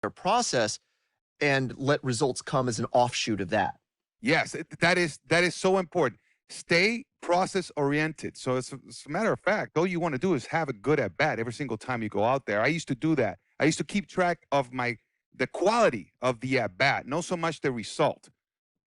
their process and let results come as an offshoot of that. Yes, that is so important. Stay process-oriented. So as a matter of fact, all you want to do is have a good at-bat every single time you go out there. I used to do that. I used to keep track of the quality of the at-bat, not so much the result.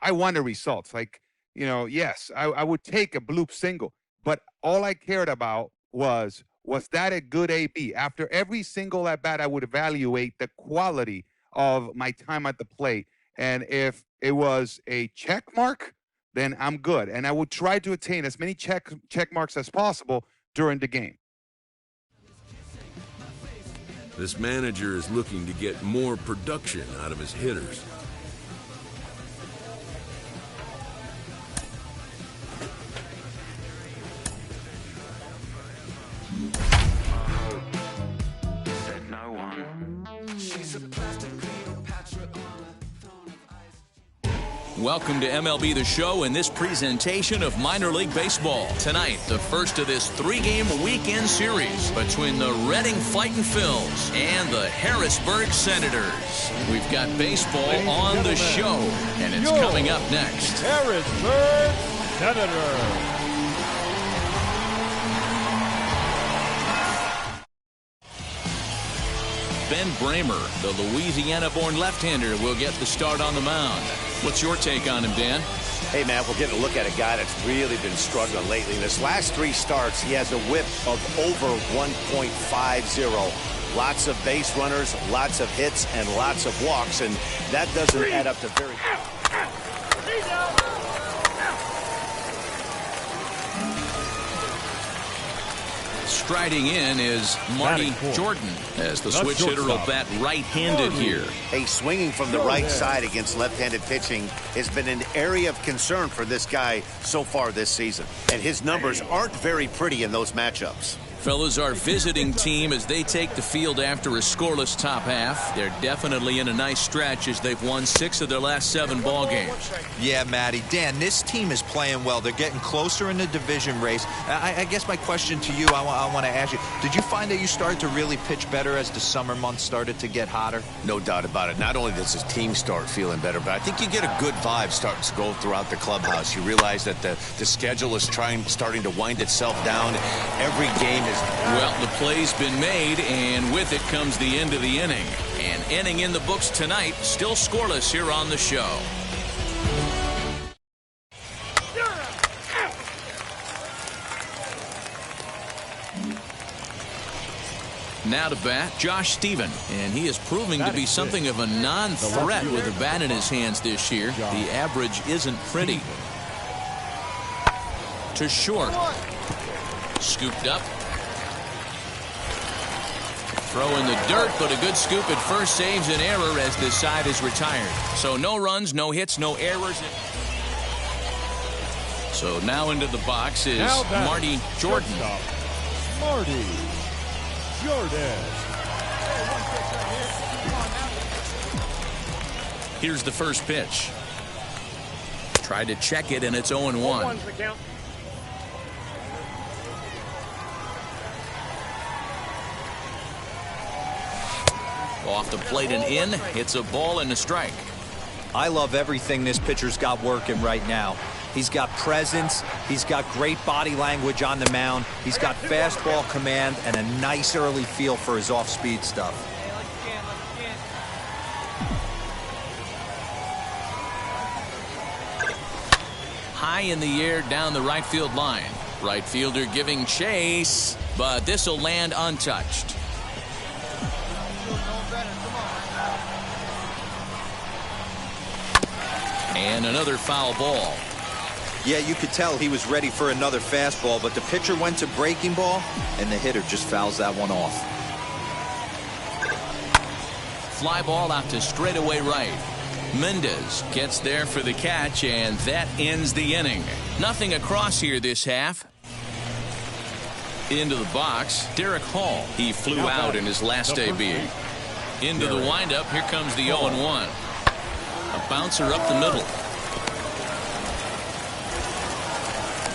I want the results. Like, yes, I would take a bloop single, but all I cared about was that a good AB? After every single at-bat, I would evaluate the quality of my time at the plate. And if it was a check mark, then I'm good. And I would try to attain as many check marks as possible during the game. This manager is looking to get more production out of his hitters. Welcome to MLB The Show and this presentation of Minor League Baseball. Tonight, the first of this 3-game weekend series between the Reading Fightin' Phils and the Harrisburg Senators. We've got baseball on the show, and it's coming up next. Harrisburg Senators. Ben Bramer, the Louisiana-born left-hander, will get the start on the mound. What's your take on him, Dan? Hey, Matt, we're getting a look at a guy that's really been struggling lately. In his last 3 starts, he has a whip of over 1.50. Lots of base runners, lots of hits, and lots of walks, and that doesn't add up to very... Striding in is Marty Jordan, as the switch hitter will bat right-handed here. Hey, swinging from the right side against left-handed pitching has been an area of concern for this guy so far this season. And his numbers aren't very pretty in those matchups. Fellas, our visiting team, as they take the field after a scoreless top half, they're definitely in a nice stretch as they've won 6 of their last 7 ball games. Yeah, Matty. Dan, this team is playing well. They're getting closer in the division race. I guess my question to you, I want to ask you, did you find that you started to really pitch better as the summer months started to get hotter? No doubt about it. Not only does his team start feeling better, but I think you get a good vibe starting to go throughout the clubhouse. You realize that the schedule is starting to wind itself down. Every game is... Well, the play's been made, and with it comes the end of the inning. An inning in the books tonight, still scoreless here on the show. Now to bat, Josh Stephen, and he is proving to be something of a non-threat with a bat in his hands this year. The average isn't pretty. To short. Scooped up. Throw in the dirt, but a good scoop at first saves an error as this side is retired. So no runs, no hits, no errors. So now into the box is Marty Jordan. Marty Jordan. Here's the first pitch. Tried to check it, and it's 0-1. Off the plate and in, hits a ball and a strike. I love everything this pitcher's got working right now. He's got presence, he's got great body language on the mound, he's got fastball command, and a nice early feel for his off-speed stuff. High in the air down the right field line. Right fielder giving chase, but this will land untouched. And another foul ball. Yeah, you could tell he was ready for another fastball, but the pitcher went to breaking ball, and the hitter just fouls that one off. Fly ball out to straightaway right. Mendez gets there for the catch, and that ends the inning. Nothing across here this half. Into the box, Derek Hall. He flew out in his last AB. Into the windup, here comes the 0-1. A bouncer up the middle.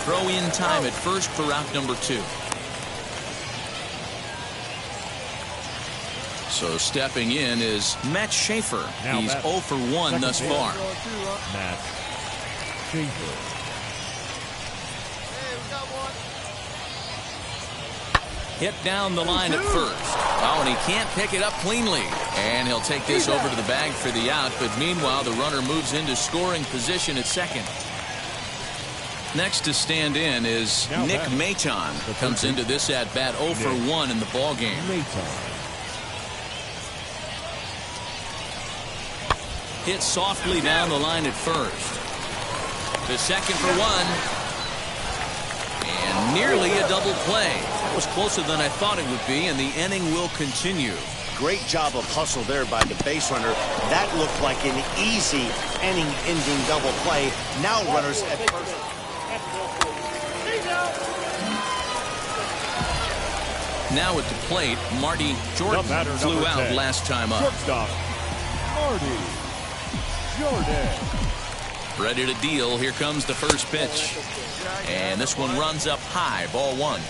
Throw in time at first for out number 2. So stepping in is Matt Schaefer. Now He's Matt. 0 for 1 thus Second far. Matt Schaefer. Hit down the line at first. Oh, and he can't pick it up cleanly. And he'll take this over to the bag for the out. But meanwhile, the runner moves into scoring position at second. Next to stand in is Now Nick back. Maton. Comes into this at bat 0 for 1 in the ball game. Hit softly down the line at first. The second for 1. And nearly a double play. That was closer than I thought it would be, and the inning will continue. Great job of hustle there by the base runner. That looked like an easy inning-ending double play. Now runners at first. Now at the plate, Marty Jordan flew out 10. last time up. Shortstop, Marty Jordan. Ready to deal. Here comes the first pitch. And this one runs up high. Ball 1.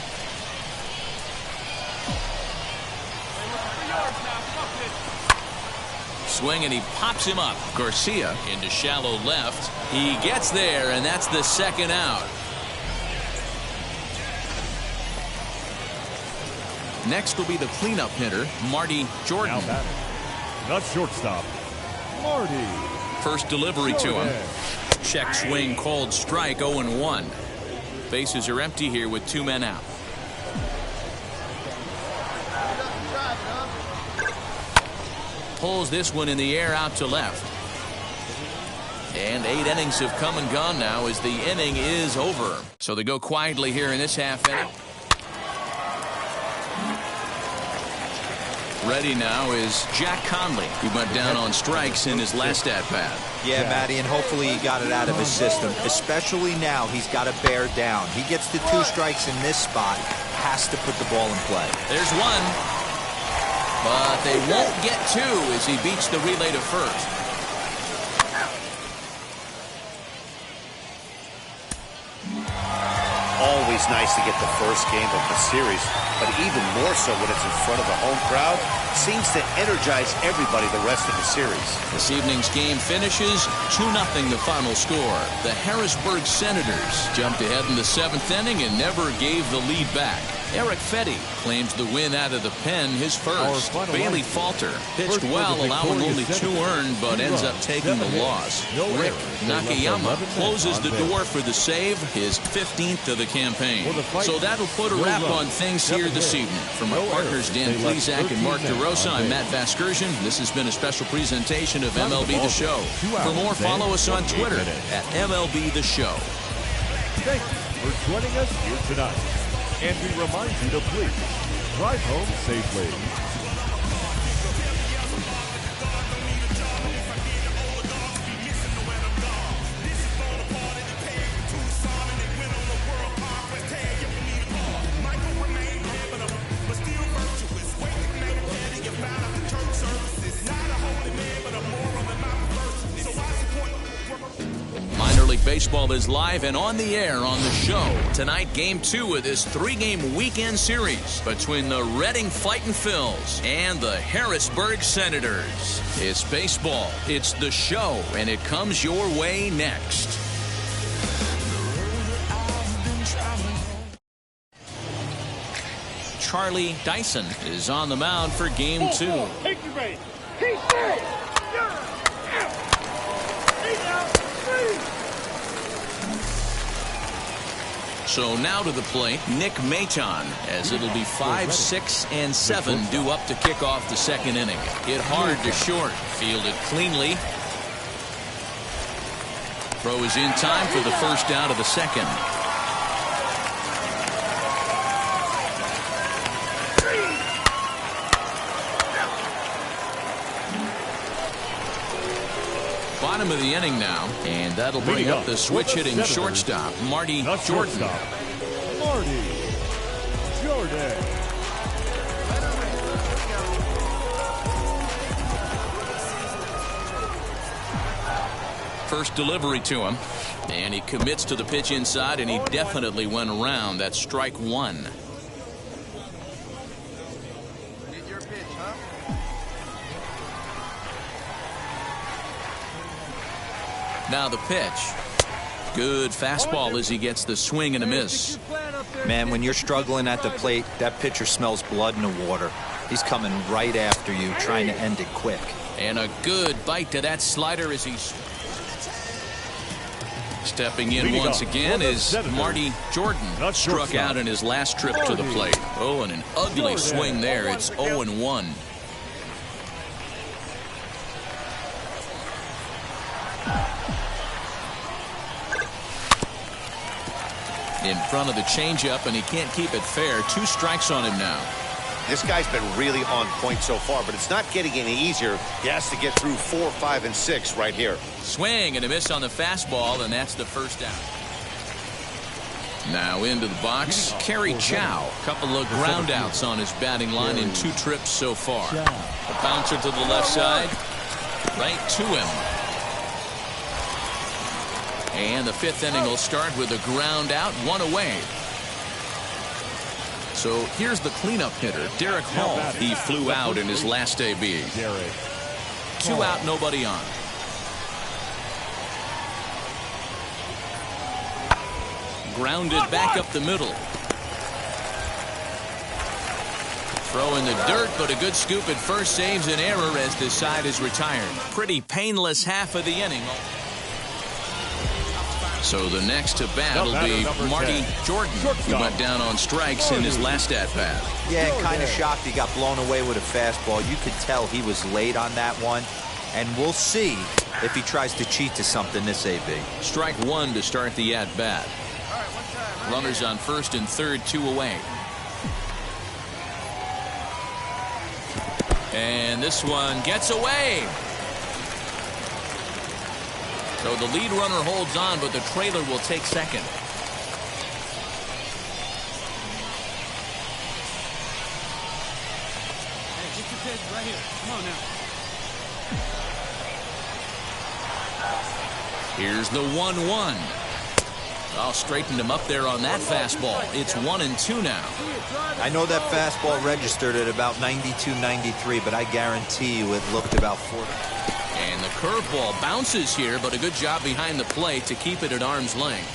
Swing, and he pops him up. Garcia into shallow left. He gets there, and that's the second out. Next will be the cleanup hitter, Marty Jordan. Now batting, the shortstop, Marty First delivery to Jordan. him. Check swing called strike, 0-1. Bases are empty here with 2 men out. Pulls this one in the air out to left. And 8 innings have come and gone now as the inning is over. So they go quietly here in this half inning. Ready now is Jack Conley. He went down on strikes in his last at-bat. Yeah, Matty, and hopefully he got it out of his system. Especially now, he's got to bear down. He gets the 2 strikes in this spot, has to put the ball in play. There's 1. But they won't get 2 as he beats the relay to first. Always nice to get the first game of the series, but even more so when it's in front of the home crowd. Seems to energize everybody the rest of the series. This evening's game finishes 2-0 the final score. The Harrisburg Senators jumped ahead in the 7th inning and never gave the lead back. Eric Fetty claims the win out of the pen, his first. Bailey Falter pitched well, allowing only 2 earned, but ends up taking the loss. Rick Nakayama closes the door for the save, his 15th of the campaign. So that'll put a wrap on things here this evening. From our partners Dan Plesac and Mark DeRosa, I'm Matt Vasgersian. This has been a special presentation of MLB The Show. For more, follow us on Twitter at MLB The Show. Thank you for joining us here tonight. And we remind you to please drive home safely. Minor League Baseball is live and on the air on the show. Tonight, Game 2 of this 3-game weekend series between the Reading Fightin' Phils and the Harrisburg Senators. It's baseball, it's the show, and it comes your way next. Charlie Dyson is on the mound for Game 2. Take your base. He's safe. So now to the plate, Nick Maton, as it'll be 5, 6, and 7 due up to kick off the 2nd inning. Hit hard to short, fielded cleanly. Throw is in time for the first out of the 2nd. Bottom of the inning now, and that'll bring up the switch-hitting shortstop, Marty Jordan. Marty Jordan. First delivery to him, and he commits to the pitch inside, and he definitely went around. That's strike 1. Now the pitch. Good fastball as he gets the swing and a miss. Man, when you're struggling at the plate, that pitcher smells blood in the water. He's coming right after you, trying to end it quick. And a good bite to that slider as he's stepping in once again is Marty Jordan. Struck out in his last trip to the plate. Oh, and an ugly swing there. It's 0-1. In front of the changeup, and he can't keep it fair. 2 strikes on him now. This guy's been really on point so far, but it's not getting any easier. He has to get through 4, 5, and 6 right here. Swing and a miss on the fastball, and that's the first out. Now into the box, Kerry Chow. Couple of ground outs on his batting line in 2 trips so far. The bouncer to the left side, right to him. And the 5th inning will start with a ground out, 1 away. So here's the cleanup hitter, Derek Hall. He flew out in his last AB. 2 out, nobody on. Grounded back up the middle. Throw in the dirt, but a good scoop at first saves an error as the side is retired. Pretty painless half of the inning. So the next to bat will be Marty Jordan, who went down on strikes in his last at-bat. Yeah, kind of shocked he got blown away with a fastball. You could tell he was late on that one. And we'll see if he tries to cheat to something this AB. Strike 1 to start the at-bat. Runners on first and third, 2 away. And this one gets away. So the lead runner holds on, but the trailer will take second. Hey, get your pitch right here. Come on now. Here's the 1-1. Oh, straightened him up there on that fastball. It's 1-2 now. I know that fastball registered at about 92, 93, but I guarantee you it looked about 40. And the curveball bounces here, but a good job behind the plate to keep it at arm's length.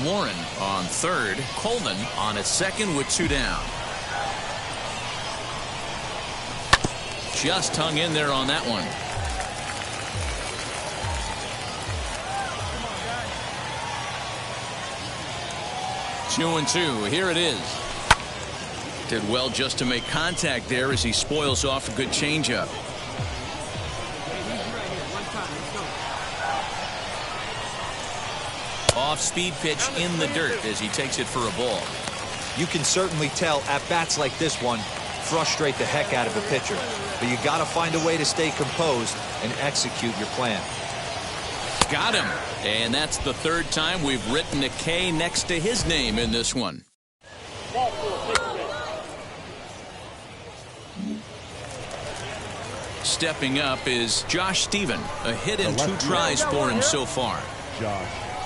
Warren on third. Coleman on at second with 2 down. Just hung in there on that one. Two and 2. Here it is. Did well just to make contact there as he spoils off a good changeup. Off-speed pitch in the dirt as he takes it for a ball. You can certainly tell at bats like this one frustrate the heck out of a pitcher. But you got to find a way to stay composed and execute your plan. Got him. And that's the 3rd time we've written a K next to his name in this one. Stepping up is Josh Stephen. A hit in 2 tries for him so far.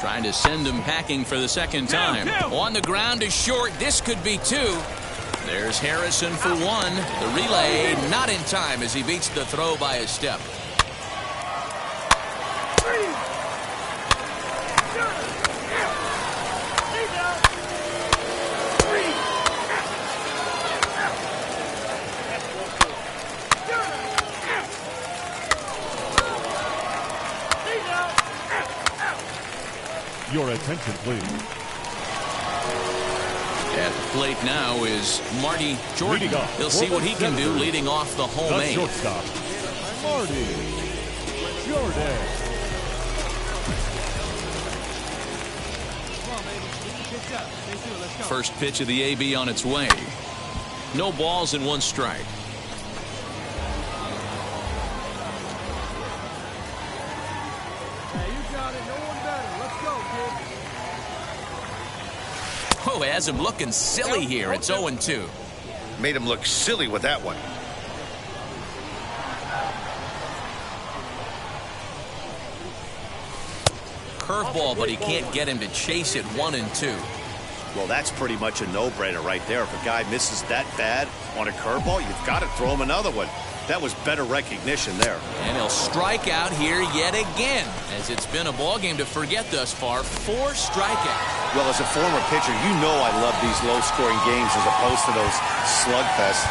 Trying to send him packing for the 2nd time. On the ground is short. This could be 2. There's Harrison for 1. The relay not in time as he beats the throw by a step. Your attention, please. At the plate now is Marty Jordan. He'll see what he can do leading off the home 8. Shortstop, Marty Jordan. First pitch of the AB on its way. No balls and 1 strike. Oh, has him looking silly here. It's 0-2. Made him look silly with that one. Curveball, but he can't get him to chase it. 1-2. Well, that's pretty much a no-brainer right there. If a guy misses that bad on a curveball, you've got to throw him another one. That was better recognition there. And he'll strike out here yet again, as it's been a ball game to forget thus far. 4 strikeouts. Well, as a former pitcher, you know I love these low-scoring games as opposed to those slugfests.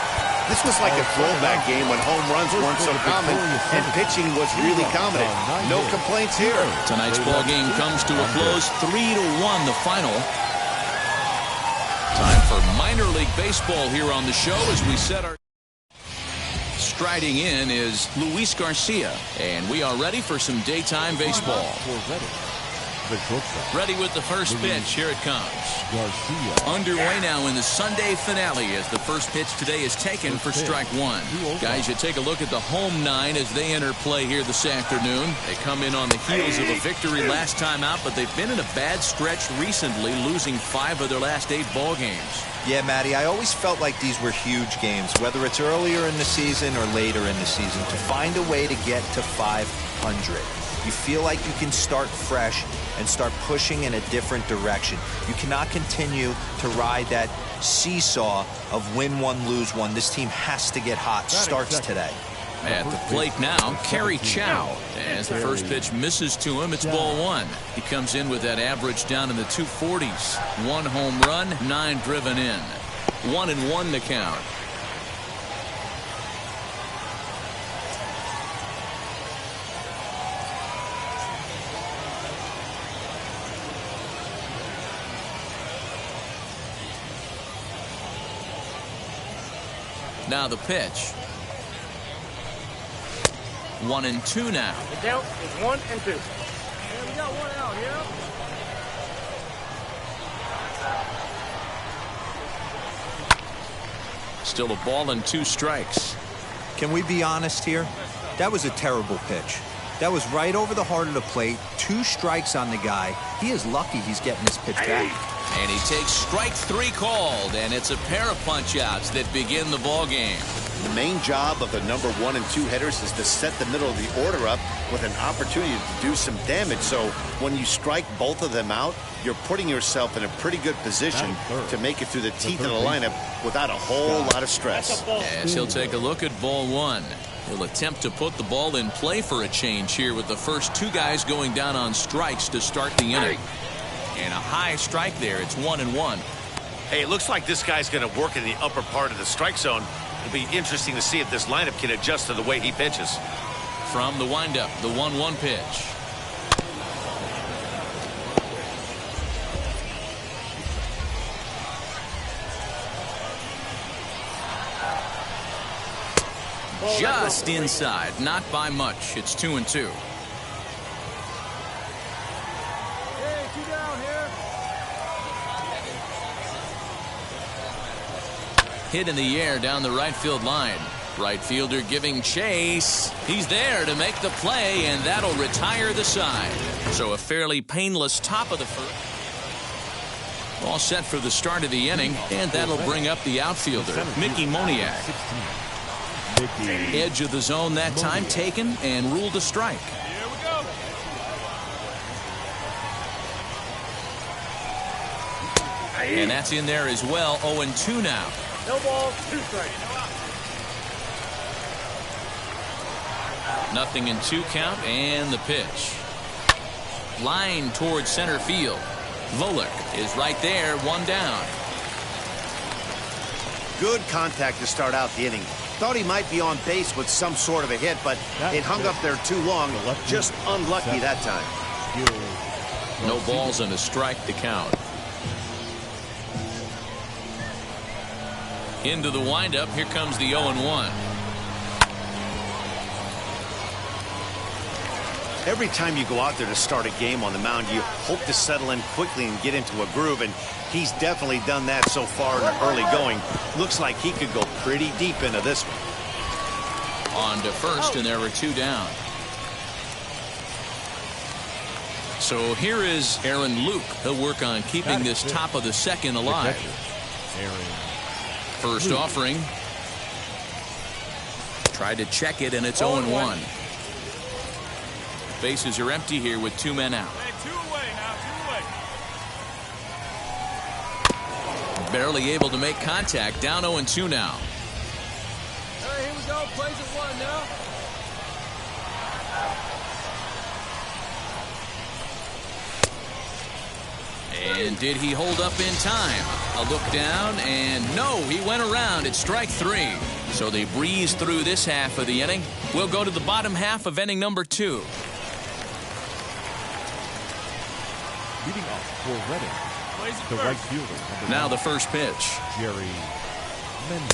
This was like a throwback game when home runs weren't so common and pitching was really competent. No complaints here. Tonight's ball game comes to a close, 3-1 the final. Time for minor league baseball here on the show as we set our... Striding in is Luis Garcia, and we are ready for some daytime baseball. Ready with the first pitch. Here it comes. Underway now in the Sunday finale as the first pitch today is taken for strike 1. Guys, you take a look at the home 9 as they enter play here this afternoon. They come in on the heels of a victory last time out, but they've been in a bad stretch recently, losing 5 of their last 8 ball games. Yeah, Matty, I always felt like these were huge games, whether it's earlier in the season or later in the season, to find a way to get to 500. You feel like you can start fresh and start pushing in a different direction. You cannot continue to ride that seesaw of win one, lose one. This team has to get hot. Starts today. At the plate now, Kerry Chow. As the first pitch misses to him, it's ball 1. He comes in with that average down in the 240s. 1 home run, 9 driven in. 1-1 the count. Now the pitch. 1-2 now. The count is 1-2. And we got 1 out here. Still a ball and 2 strikes. Can we be honest here? That was a terrible pitch. That was right over the heart of the plate. 2 strikes on the guy. He is lucky he's getting this pitch back. And he takes strike 3 called, and it's a pair of punch-outs that begin the ball game. The main job of the number 1 and 2 hitters is to set the middle of the order up with an opportunity to do some damage. So when you strike both of them out, you're putting yourself in a pretty good position to make it through the teeth of the lineup without a whole lot of stress. As he'll take a look at ball 1. He'll attempt to put the ball in play for a change here with the first 2 guys going down on strikes to start the inning. And a high strike there. It's 1-1. Hey, it looks like this guy's going to work in the upper part of the strike zone. It'll be interesting to see if this lineup can adjust to the way he pitches. From the windup, the 1-1 pitch. Just inside, not by much. It's 2-2. Hey, 2 down here. Hit in the air down the right field line. Right fielder giving chase. He's there to make the play, and that'll retire the side. So a fairly painless top of the first. All set for the start of the inning, and that'll bring up the outfielder, Mickey Moniak. Edge of the zone that time taken and ruled a strike. Here we go. And that's in there as well. 0-2 now. No balls, 2 strikes. Nothing in 2 count, and the pitch. Line towards center field. Volek is right there, 1 down. Good contact to start out the inning. Thought he might be on base with some sort of a hit, but it hung up there too long. Just unlucky that time. No balls and a strike to count. Into the windup. Here comes the 0-1. Every time you go out there to start a game on the mound, you hope to settle in quickly and get into a groove, and he's definitely done that so far in the early going. Looks like he could go pretty deep into this one. On to first, and there were 2 down. So here is Aaron Luke. He'll work on keeping this top of the second alive. First offering. Tried to check it, and it's 0-1. Bases are empty here with 2 men out. Hey, 2 away now, 2 away. Barely able to make contact. Down 0-2 now. All right, here we we go. Plays at 1 now. And did he hold up in time? A look down, and no, he went around. It's strike 3. So they breeze through this half of the inning. We'll go to the bottom half of inning number 2. Leading off for Reading, the right fielder. Now the first pitch.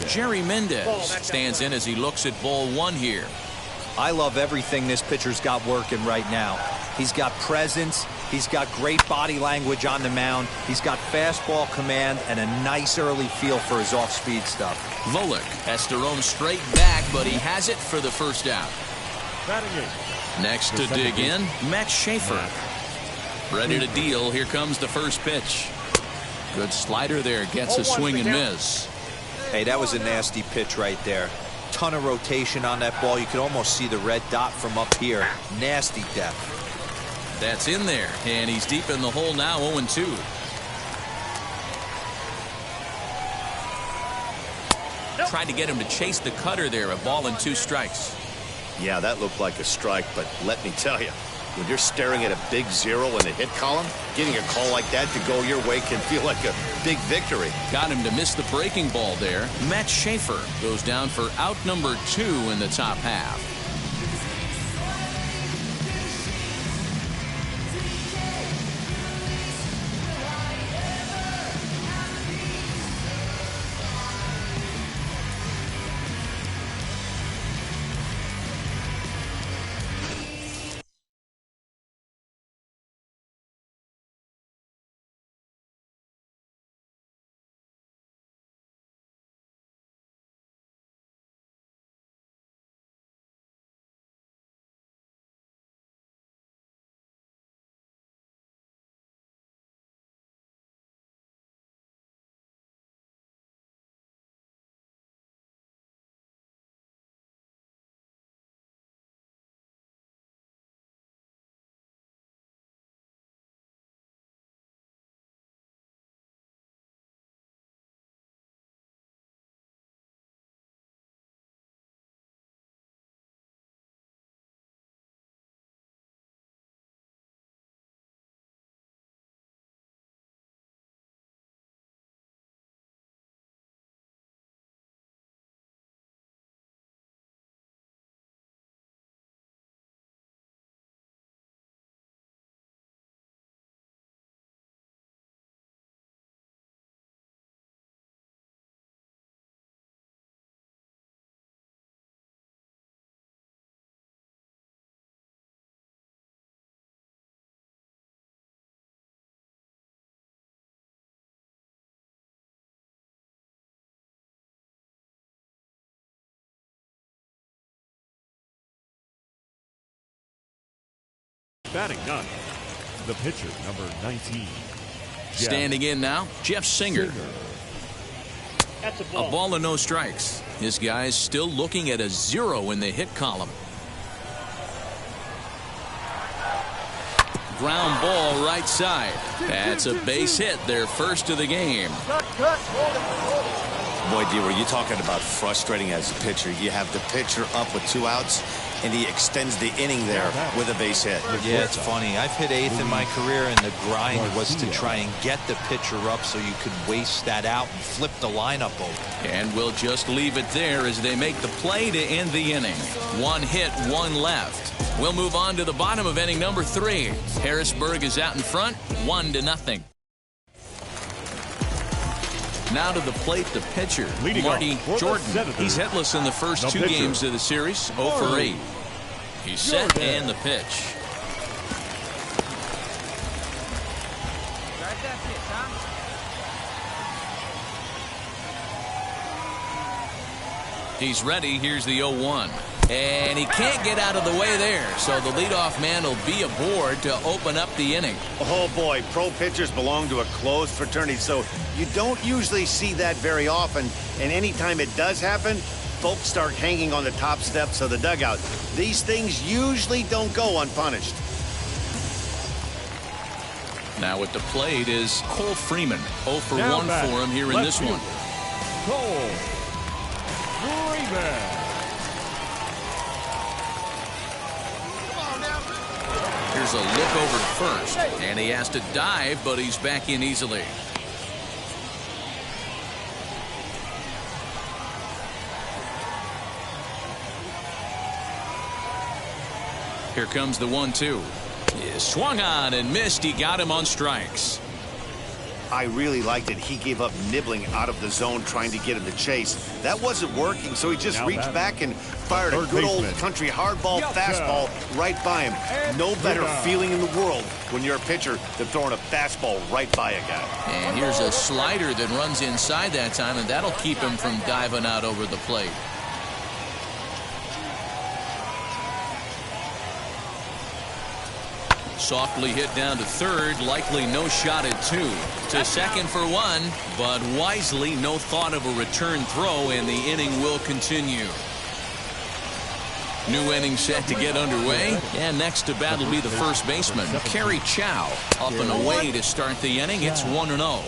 Jerry Mendez stands in as he looks at ball 1 here. I love everything this pitcher's got working right now. He's got presence. He's got great body language on the mound. He's got fastball command and a nice early feel for his off-speed stuff. Volek has to roam straight back, but he has it for the first out. Next to dig in, Matt Schaefer. Ready to deal. Here comes the first pitch. Good slider there. Gets a swing and miss. Hey, that was a nasty pitch right there. Ton of rotation on that ball. You could almost see the red dot from up here. Nasty depth. That's in there, and he's deep in the hole now, 0-2. Tried to get him to chase the cutter there, a ball and 2 strikes. Yeah, that looked like a strike, but let me tell you, when you're staring at a big 0 in the hit column, getting a call like that to go your way can feel like a big victory. Got him to miss the breaking ball there. Matt Schaefer goes down for out number 2 in the top half. Batting 9th, the pitcher, number 19. Standing in now, Jeff Singer. That's a A ball and no strikes. This guy's still looking at a 0 in the hit column. Ground ball right side. That's a base hit, their first of the game. Boy, D, were you talking about frustrating as a pitcher? You have the pitcher up with 2 outs, and he extends the inning there with a base hit. Yeah, it's funny. I've hit 8th in my career, and the grind was to try and get the pitcher up so you could waste that out and flip the lineup over. And we'll just leave it there as they make the play to end the inning. 1 hit, 1 left. We'll move on to the bottom of inning number 3. Harrisburg is out in front, 1-0. Now to the plate, the pitcher, Marty Jordan. He's hitless in the first 2 games of the series, 0 for 8. He's set and the pitch. He's ready. Here's the 0-1. And he can't get out of the way there, so the leadoff man will be aboard to open up the inning. Oh, boy, pro pitchers belong to a closed fraternity, so you don't usually see that very often. And anytime it does happen, folks start hanging on the top steps of the dugout. These things usually don't go unpunished. Now at the plate is Cole Freeman. 0 for 1 for him here in this one. Cole Freeman. Here's a look over to first, and he has to dive, but he's back in easily. Here comes the 1-2. He swung on and missed. He got him on strikes. I really liked it. He gave up nibbling out of the zone trying to get him to chase. That wasn't working, so he just reached back and fired a good old country hardball fastball right by him. No better feeling in the world when you're a pitcher than throwing a fastball right by a guy. And here's a slider that runs inside that time, and that'll keep him from diving out over the plate. Softly hit down to third, likely no shot at 2. To second for 1, but wisely no thought of a return throw, and the inning will continue. New inning set to get underway, and next to bat will be the first baseman, Kerry Chow. Up and away to start the inning. It's 1-0.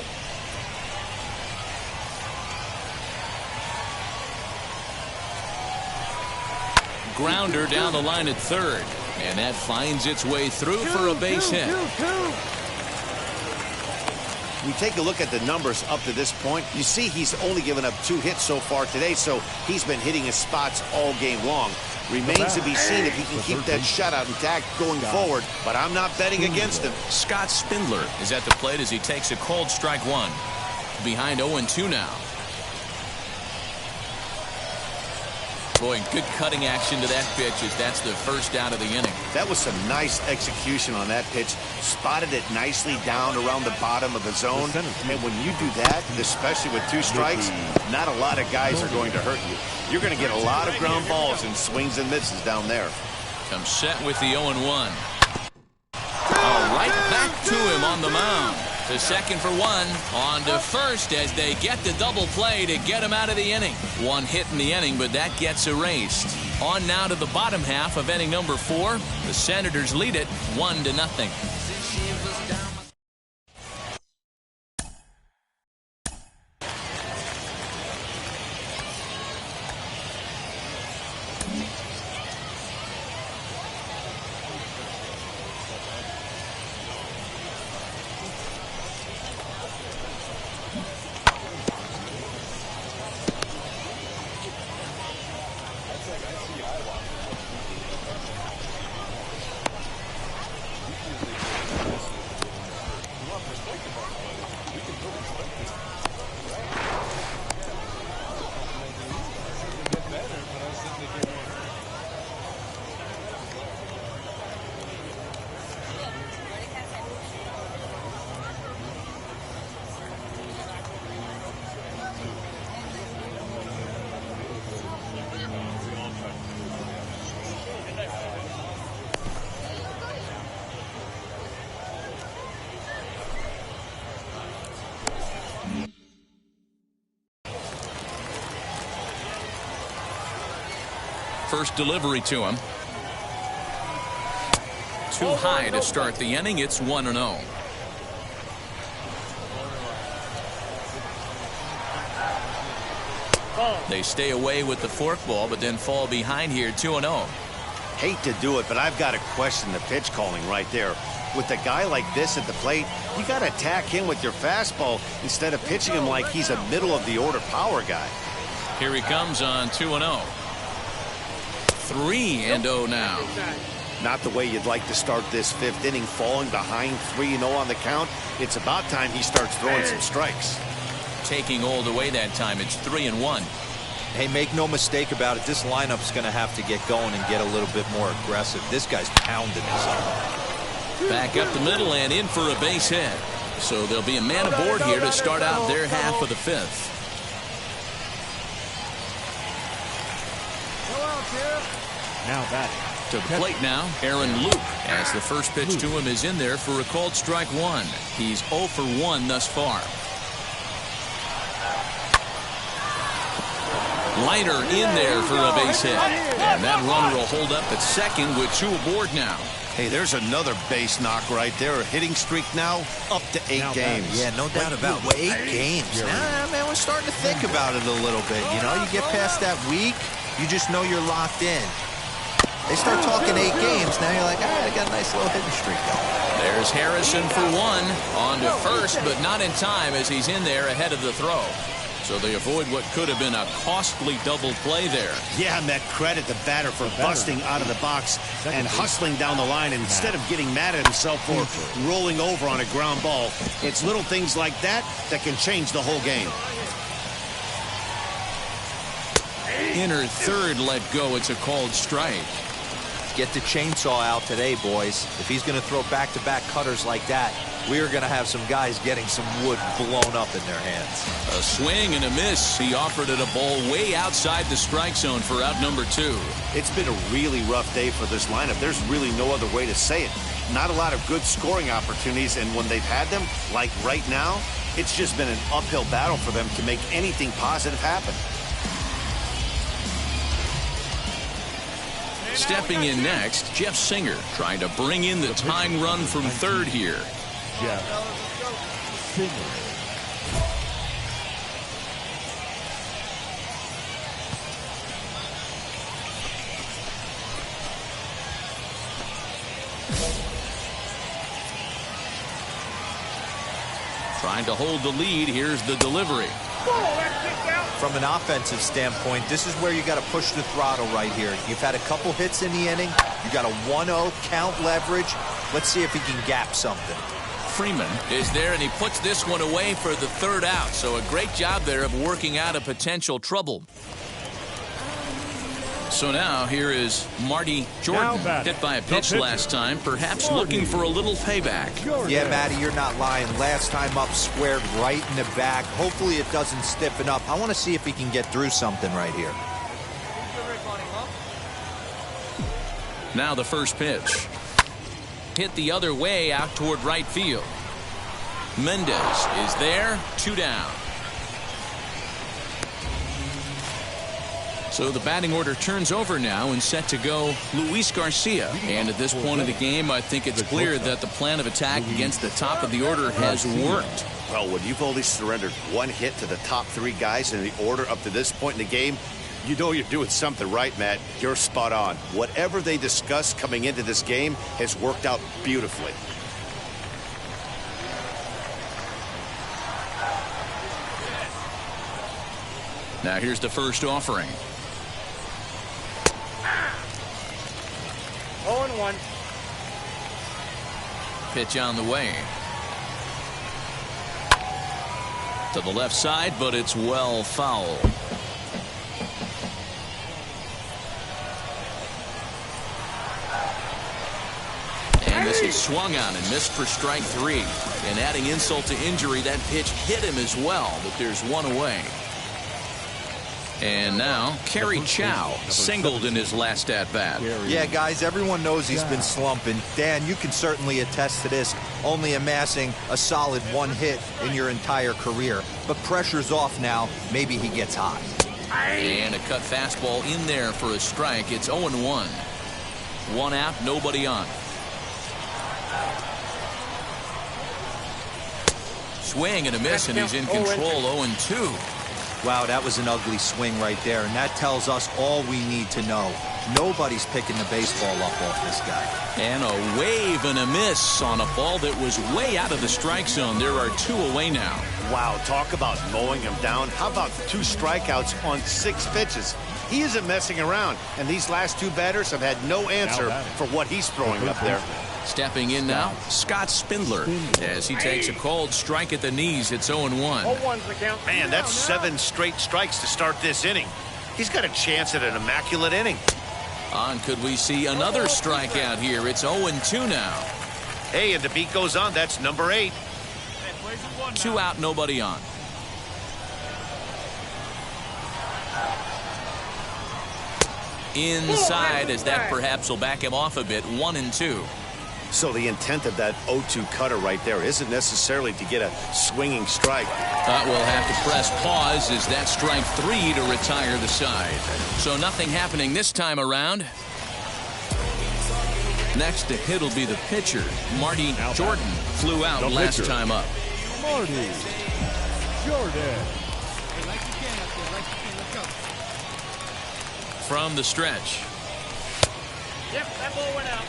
Grounder down the line at third. And that finds its way through for a base hit. We take a look at the numbers up to this point. You see he's only given up 2 hits so far today, so he's been hitting his spots all game long. Remains to be seen if he can keep that shutout intact going forward, but I'm not betting against him. Scott Spindler is at the plate as he takes a cold strike 1. Behind 0-2 now. Boy, good cutting action to that pitch as that's the first out of the inning. That was some nice execution on that pitch. Spotted it nicely down around the bottom of the zone. And when you do that, especially with 2 strikes, not a lot of guys are going to hurt you. You're going to get a lot of ground balls and swings and misses down there. Comes set with the 0-1. Right back to him on the mound. To second for 1, on to first as they get the double play to get him out of the inning. 1 hit in the inning, but that gets erased. On now to the bottom half of inning number 4. The Senators lead it 1-0. First delivery to him. Too high to start the inning. It's 1-0. They stay away with the forkball, but then fall behind here 2-0. Hate to do it, but I've got to question the pitch calling right there. With a guy like this at the plate, you got to attack him with your fastball instead of pitching him like he's a middle-of-the-order power guy. Here he comes on 2-0. 3-0 now. Not the way you'd like to start this 5th inning, falling behind 3-0 on the count. It's about time he starts throwing some strikes. Taking all the way that time. It's 3-1. Hey, make no mistake about it. This lineup's going to have to get going and get a little bit more aggressive. This guy's pounding this. Back up the middle and in for a base hit. So there'll be a man aboard here to start out their half of the 5th. Now batting. To the plate now, Aaron Luke, as the first pitch to him is in there for a called strike 1. He's 0 for 1 thus far. Liner in there for a base hit. And that runner will hold up at second with 2 aboard now. Hey, there's another base knock right there. A hitting streak now up to 8 games. Yeah, no doubt about it. 8 games. Nah, man, we're starting to think about it a little bit. You know, you get past that week, you just know you're locked in. They start talking 8 games. Now you're like, all right, I got a nice little hitting streak going. There's Harrison for one. On to first, but not in time as he's in there ahead of the throw. So they avoid what could have been a costly double play there. Yeah, Met, credit the batter for busting out of the box and hustling down the line instead of getting mad at himself for rolling over on a ground ball. It's little things like that that can change the whole game. Inner third let go. It's a called strike. Get the chainsaw out today, boys. If he's going to throw back-to-back cutters like that, we are going to have some guys getting some wood blown up in their hands. A swing and a miss. He offered it a ball way outside the strike zone for out number 2. It's been a really rough day for this lineup. There's really no other way to say it. Not a lot of good scoring opportunities, and when they've had them, like right now, it's just been an uphill battle for them to make anything positive happen. Stepping in next, Jeff Singer trying to bring in the tying run from third here. Jeff Singer. Trying to hold the lead. Here's the delivery. From an offensive standpoint, this is where you got to push the throttle right here. You've had a couple hits in the inning. You got a 1-0 count leverage. Let's see if he can gap something. Freeman is there, and he puts this one away for the third out. So a great job there of working out a potential trouble. So now here is Marty Jordan, hit by a pitch last time, perhaps looking for a little payback. Yeah, Matty, you're not lying. Last time up, squared right in the back. Hopefully it doesn't stiffen up. I want to see if he can get through something right here. Now the first pitch. Hit the other way out toward right field. Mendez is there, 2 down. So the batting order turns over now and set to go Luis Garcia. And at this point of the game, I think it's clear that the plan of attack against the top of the order has worked. Well, when you've only surrendered 1 hit to the top 3 guys in the order up to this point in the game, you know you're doing something right, Matt. You're spot on. Whatever they discussed coming into this game has worked out beautifully. Now here's the first offering. 0-1. Pitch on the way. To the left side, but it's well foul. And this is swung on and missed for strike 3. And adding insult to injury, that pitch hit him as well, but there's one away. And now, Kerry Chow singled in his last at-bat. Yeah, guys, everyone knows he's been slumping. Dan, you can certainly attest to this, only amassing a solid 1 hit in your entire career. But pressure's off now. Maybe he gets hot. And a cut fastball in there for a strike. It's 0-1. 1 out, nobody on. Swing and a miss, and he's in control. 0-2. Wow, that was an ugly swing right there, and that tells us all we need to know. Nobody's picking the baseball up off this guy. And a wave and a miss on a ball that was way out of the strike zone. There are 2 away now. Wow, talk about mowing him down. How about 2 strikeouts on 6 pitches? He isn't messing around, and these last 2 batters have had no answer for what he's throwing up there. Stepping in now, Scott Spindler, as he takes a called strike at the knees. It's 0-1. 0-1's the count. Man, that's 7 straight strikes to start this inning. He's got a chance at an immaculate inning. On, could we see another strikeout here? It's 0-2 now. Hey, and the beat goes on. That's number 8. 2 out, nobody on. Inside, as that perhaps will back him off a bit. 1-2. So the intent of that 0-2 cutter right there isn't necessarily to get a swinging strike. We'll have to press pause as that strike 3 to retire the side. So nothing happening this time around. Next to hit will be the pitcher, Marty Jordan. Flew out last time up. Marty Jordan. From the stretch. Yep, that ball went out.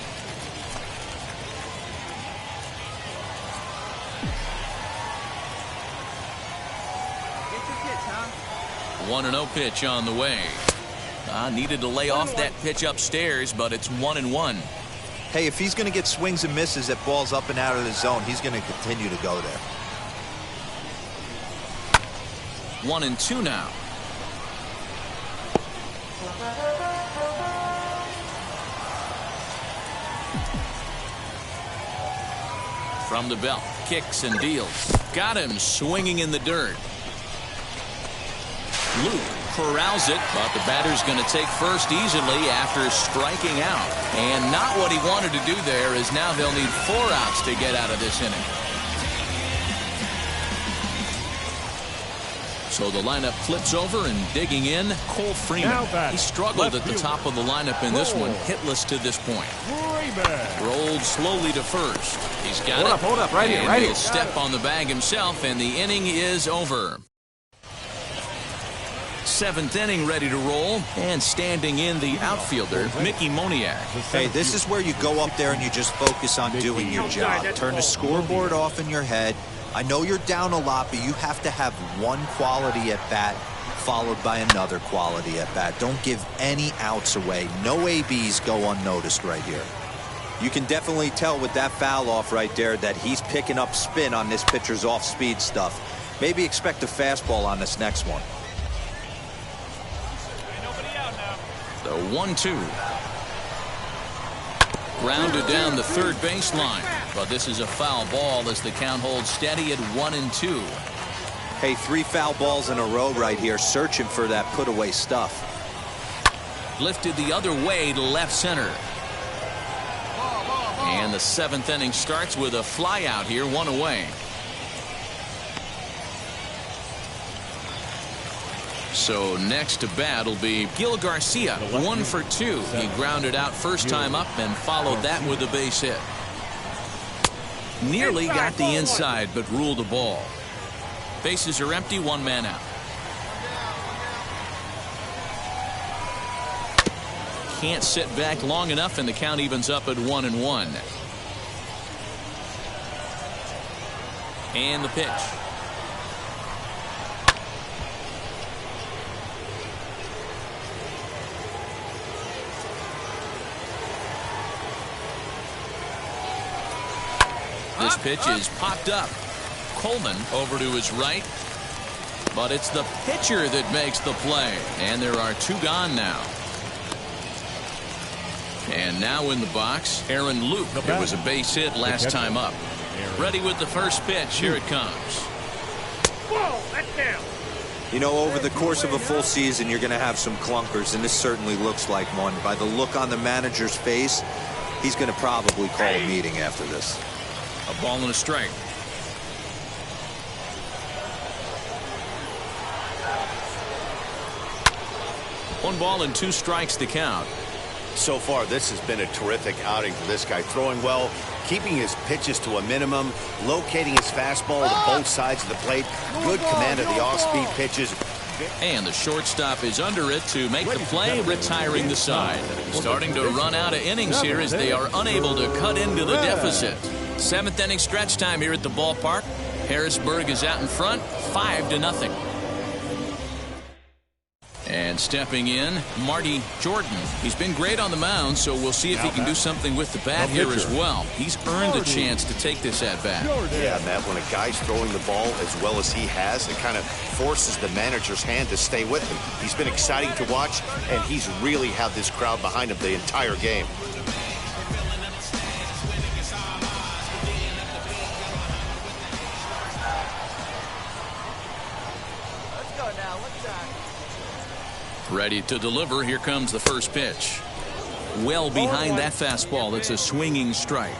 Get your pitch, huh? 1-0 pitch on the way. Needed to lay off that pitch upstairs, but it's 1-1. Hey, if he's going to get swings and misses at balls up and out of the zone, he's going to continue to go there. 1-2 now. From the belt, kicks and deals. Got him swinging in the dirt. Luke corrals it, but the batter's going to take first easily after striking out. And not what he wanted to do there, is now they'll need 4 outs to get out of this inning. So the lineup flips over, and digging in, Cole Freeman. He struggled at the top of the lineup in this one, hitless to this point. Rolled slowly to first. He's got it. Hold up, right here, right here. He'll step on the bag himself, and the inning is over. 7th inning ready to roll, and standing in the outfielder, Mickey Moniak. Hey, this is where you go up there and you just focus on doing your job. Turn the scoreboard off in your head. I know you're down a lot, but you have to have one quality at bat followed by another quality at bat. Don't give any outs away. No ABs go unnoticed right here. You can definitely tell with that foul off right there that he's picking up spin on this pitcher's off-speed stuff. Maybe expect a fastball on this next one. The 1-2. Grounded down the third baseline, but this is a foul ball as the count holds steady at 1-2. Hey, 3 foul balls in a row right here, searching for that put-away stuff. Lifted the other way to left center. And the 7th inning starts with a fly out here, 1 away. So next to bat will be Gil Garcia, 1 for 2. He grounded out first time up and followed that with a base hit. Nearly got the inside, but ruled a ball. Bases are empty, 1 man out. Can't sit back long enough, and the count evens up at 1-1. And the pitch. This pitch is popped up. Coleman over to his right. But it's the pitcher that makes the play. And there are 2 gone now. And now in the box, Aaron Luke. It was a base hit last time up. Ready with the first pitch. Here it comes. Whoa, that's down. You know, over the course of a full season, you're going to have some clunkers, and this certainly looks like one. By the look on the manager's face, he's going to probably call a meeting after this. A ball and a strike. 1 ball and 2 strikes to count. So far, this has been a terrific outing for this guy. Throwing well, keeping his pitches to a minimum, locating his fastball to both sides of the plate. Good command of the off-speed pitches. And the shortstop is under it to make the play, retiring the side. Starting to run out of innings here as they are unable to cut into the deficit. 7th inning stretch time here at the ballpark. Harrisburg is out in front, 5-0. And stepping in, Marty Jordan. He's been great on the mound, so we'll see if he can do something with the bat here as well. He's earned a chance to take this at-bat. Yeah, Matt, when a guy's throwing the ball as well as he has, it kind of forces the manager's hand to stay with him. He's been exciting to watch, and he's really had this crowd behind him the entire game. Ready to deliver. Here comes the first pitch. Well behind that fastball. It's a swinging strike.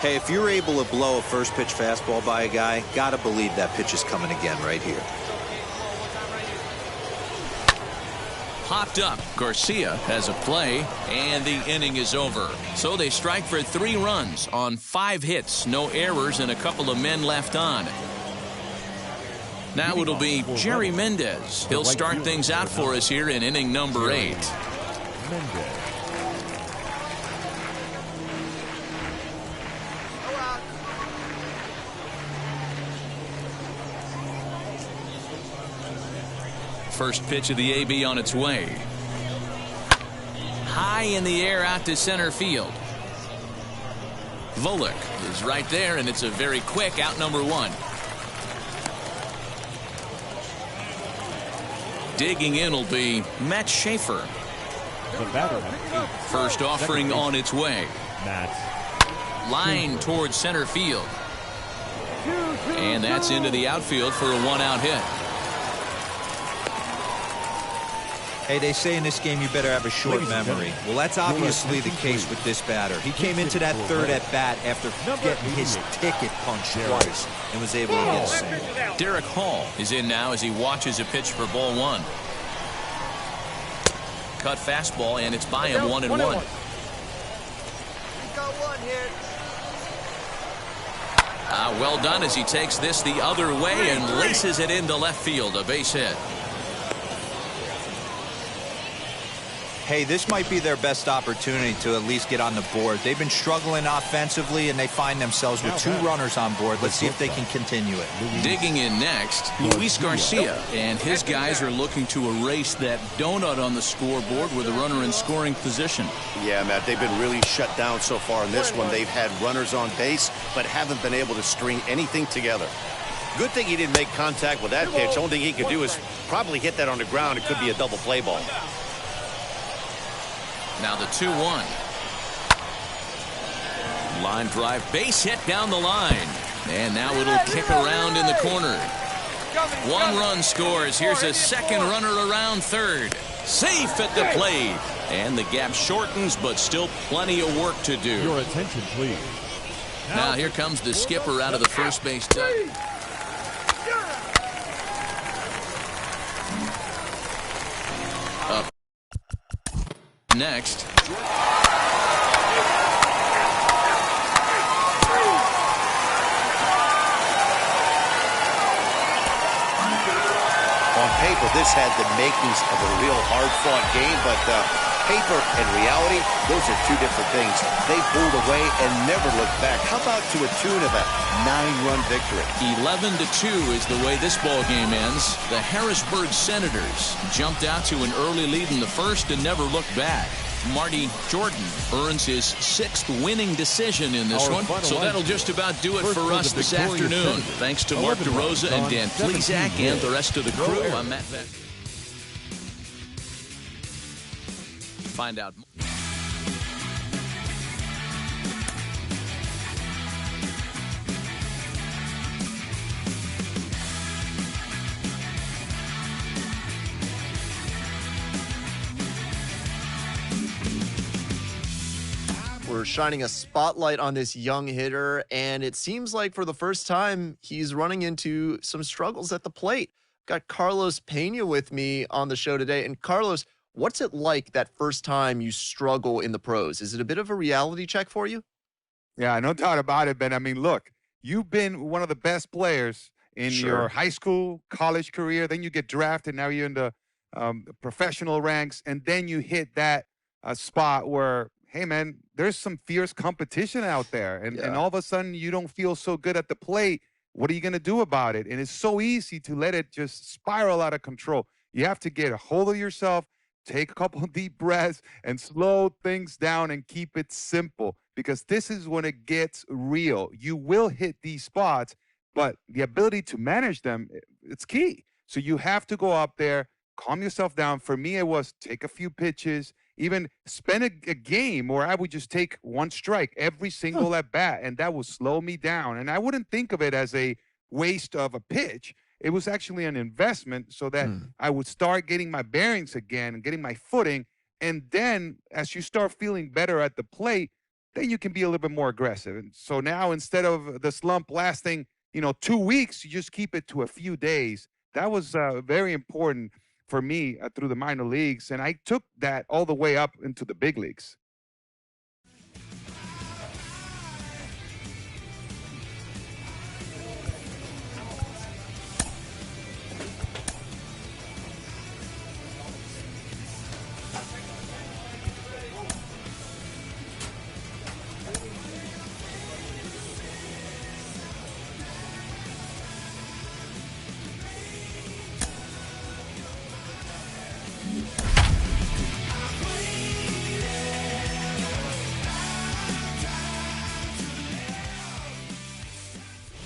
Hey, if you're able to blow a first pitch fastball by a guy, gotta believe that pitch is coming again right here. Popped up. Garcia has a play, and the inning is over. So they strike for 3 runs on 5 hits, no errors, and a couple of men left on. Now it'll be Jerry Mendez. He'll start things out for us here in inning number 8. First pitch of the AB on its way. High in the air out to center field. Volek is right there, and it's a very quick out, number 1. Digging in will be Matt Schaefer. The batter. First offering on its way. Line towards center field. And that's into the outfield for a 1-out hit. Hey, they say in this game you better have a short memory. Well, that's obviously the case with this batter. He came into that third at-bat after getting his ticket punched twice and was able to get a single. Derek Hall is in now as he watches a pitch for ball 1. Cut fastball, and it's by him 1-1. Well done as he takes this the other way and laces it into left field. A base hit. Hey, this might be their best opportunity to at least get on the board. They've been struggling offensively, and they find themselves with 2 runners on board. Let's see if they can continue it. Digging in next, Luis Garcia, and his guys are looking to erase that donut on the scoreboard with a runner in scoring position. Yeah, Matt, they've been really shut down so far in this one. They've had runners on base, but haven't been able to string anything together. Good thing he didn't make contact with that pitch. Only thing he could do is probably hit that on the ground. It could be a double play ball. Now the 2-1. Line drive, base hit down the line. And now it'll kick around in the corner. 1 run scores. Here's a second runner around third. Safe at the plate. And the gap shortens, but still plenty of work to do. Your attention, please. Now here comes the skipper out of the first base dugout. Up next. On paper, this had the makings of a real hard-fought game, but paper and reality, those are 2 different things. They pulled away and never looked back. How about to a tune of a 9-run victory? 11-2 is the way this ball game ends. The Harrisburg Senators jumped out to an early lead in the first and never looked back. Marty Jordan earns his 6th winning decision in this one. So that'll just about do it for us this afternoon. Thanks to Mark DeRosa and Dan Plesac and the rest of the crew. I'm Matt Beck. Find out more. We're shining a spotlight on this young hitter, and it seems like for the first time, he's running into some struggles at the plate. Got Carlos Pena with me on the show today. And Carlos, what's it like that first time you struggle in the pros? Is it a bit of a reality check for you? Yeah, no doubt about it, Ben. I mean, look, you've been one of the best players in your high school, college career. Then you get drafted. Now you're in the professional ranks. And then you hit that spot where, hey, man, there's some fierce competition out there. And all of a sudden you don't feel so good at the plate. What are you going to do about it? And it's so easy to let it just spiral out of control. You have to get a hold of yourself, take a couple of deep breaths, and slow things down and keep it simple, because this is when it gets real. You will hit these spots, but the ability to manage them, it's key. So you have to go up there, calm yourself down. For me, it was take a few pitches, even spend a game where I would just take 1 strike every single at bat, and that would slow me down. And I wouldn't think of it as a waste of a pitch. It was actually an investment so that I would start getting my bearings again and getting my footing. And then as you start feeling better at the plate, then you can be a little bit more aggressive. And so now instead of the slump lasting, 2 weeks, you just keep it to a few days. That was very important for me through the minor leagues. And I took that all the way up into the big leagues.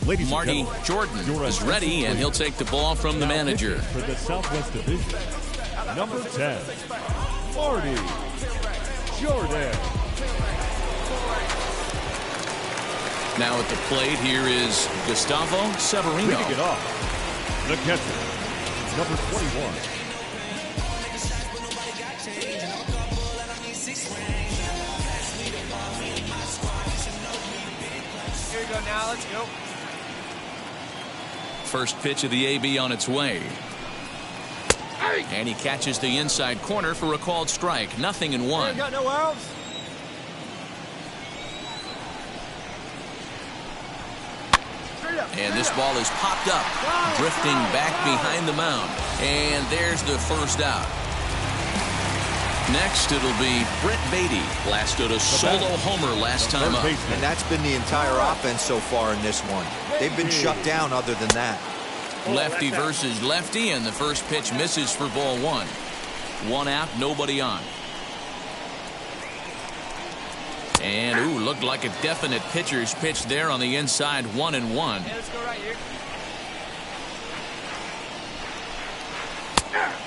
Ladies Marty and gentlemen, Jordan your is attention, ready, and please. he'll take the ball from the Now manager. pitching for the Southwest Division, number 10, Marty Jordan. Now at the plate, here is Gustavo Severino. Leading it off, the catcher, number 21. Here you go now. Let's go. First pitch of the AB on its way. And he catches the inside corner for a called strike. 0-1. You got no outs. And this ball is popped up, drifting back behind the mound. And there's the first out. Next, it'll be Brett Beatty. Blasted a solo homer last time up. And that's been the entire offense so far in this one. They've been shut down other than that. Lefty versus lefty, and the first pitch misses for ball one. 1 out, nobody on. And, ooh, looked like a definite pitcher's pitch there on the inside, 1-1. Yeah, let's go right here.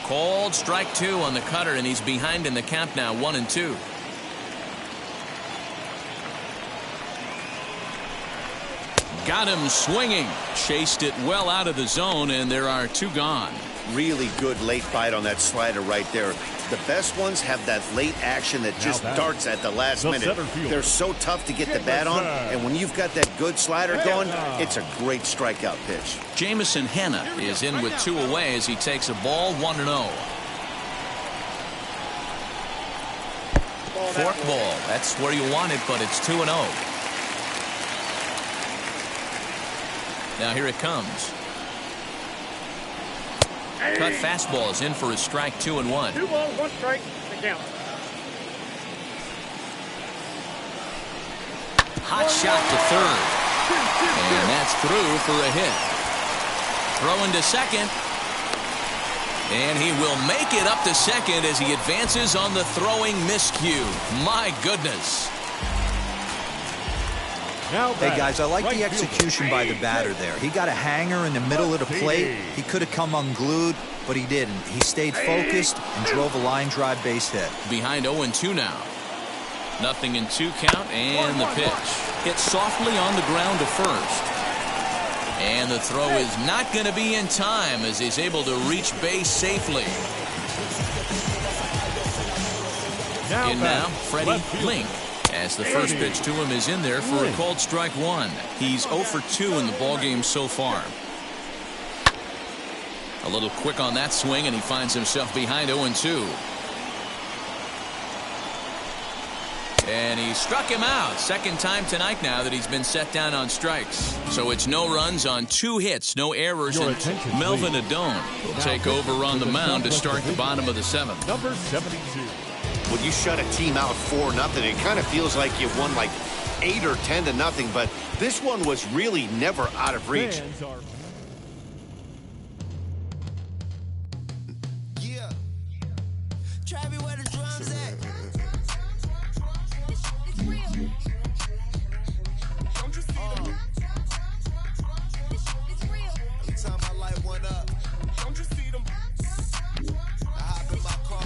Called strike 2 on the cutter, and he's behind in the count now, 1-2. Got him swinging. Chased it well out of the zone, and there are 2 gone. Really good late bite on that slider right there. The best ones have that late action that just darts at the last minute. center fielder. They're so tough to get the bat on, and when you've got that good slider going, it's a great strikeout pitch. Jamison Hanna is in with 2 away as he takes a ball, 1-0. Fork ball. That's where you want it, but it's 2-0. Now here it comes. Cut fastball is in for a strike, 2-1. 2 balls, 1 strike. The count. Hot shot to third. And that's through for a hit. Throwing to second. And he will make it up to second as he advances on the throwing miscue. My goodness. Now Hey, guys, I like right the execution by the batter there. He got a hanger in the middle of the plate. He could have come unglued, but he didn't. He stayed focused and drove a line drive base hit. Behind 0-2 now. 0-2 count, and the pitch. Hit softly on the ground to first. And the throw is not going to be in time as he's able to reach base safely. Now, Freddie Link. As the first pitch to him is in there for a called strike 1. He's 0 for 2 in the ballgame so far. A little quick on that swing, and he finds himself behind 0-2. And he struck him out. Second time tonight now that he's been set down on strikes. So it's no runs on 2 hits, no errors. Your And attention, Melvin please. Adone will take over on the mound to start the bottom of the 7th. Number 72. When you shut a team out 4-0, it kind of feels like you won like 8 or 10-0, but this one was really never out of reach. Fans are Yeah. Travis, where the drums at? Don't you see them? Every time I light one up, don't you see them? I hop in my car.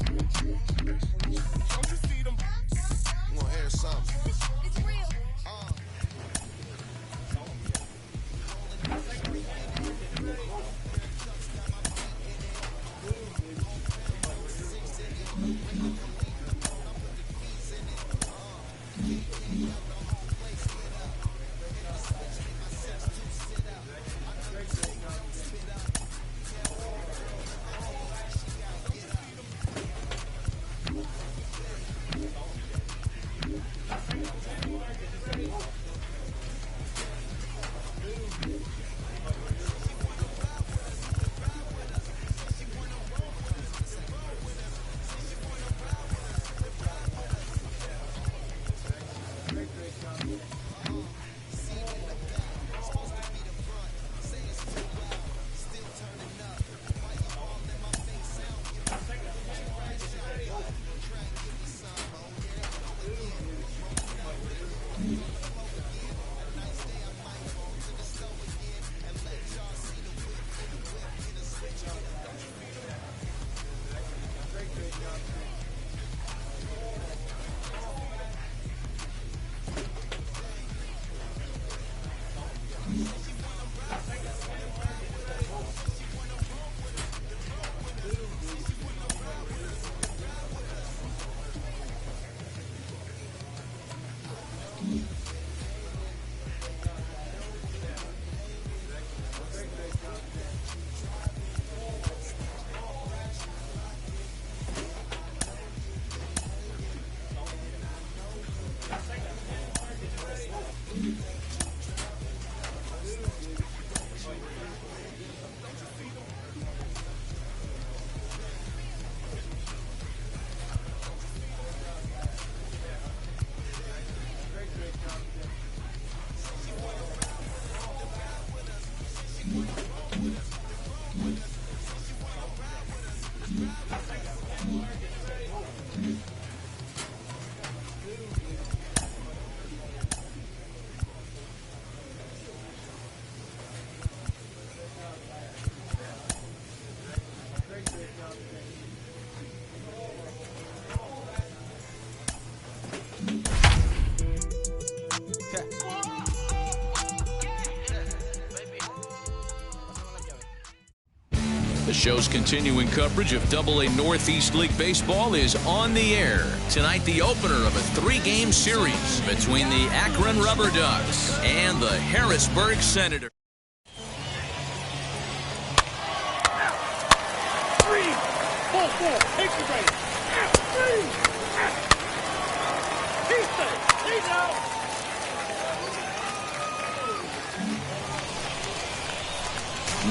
Don't you see them? I'm gonna hear something. The show's continuing coverage of AA Northeast League Baseball is on the air. Tonight, the opener of a 3-game series between the Akron Rubber Ducks and the Harrisburg Senators. 3, 4, take the break. 3. He's out.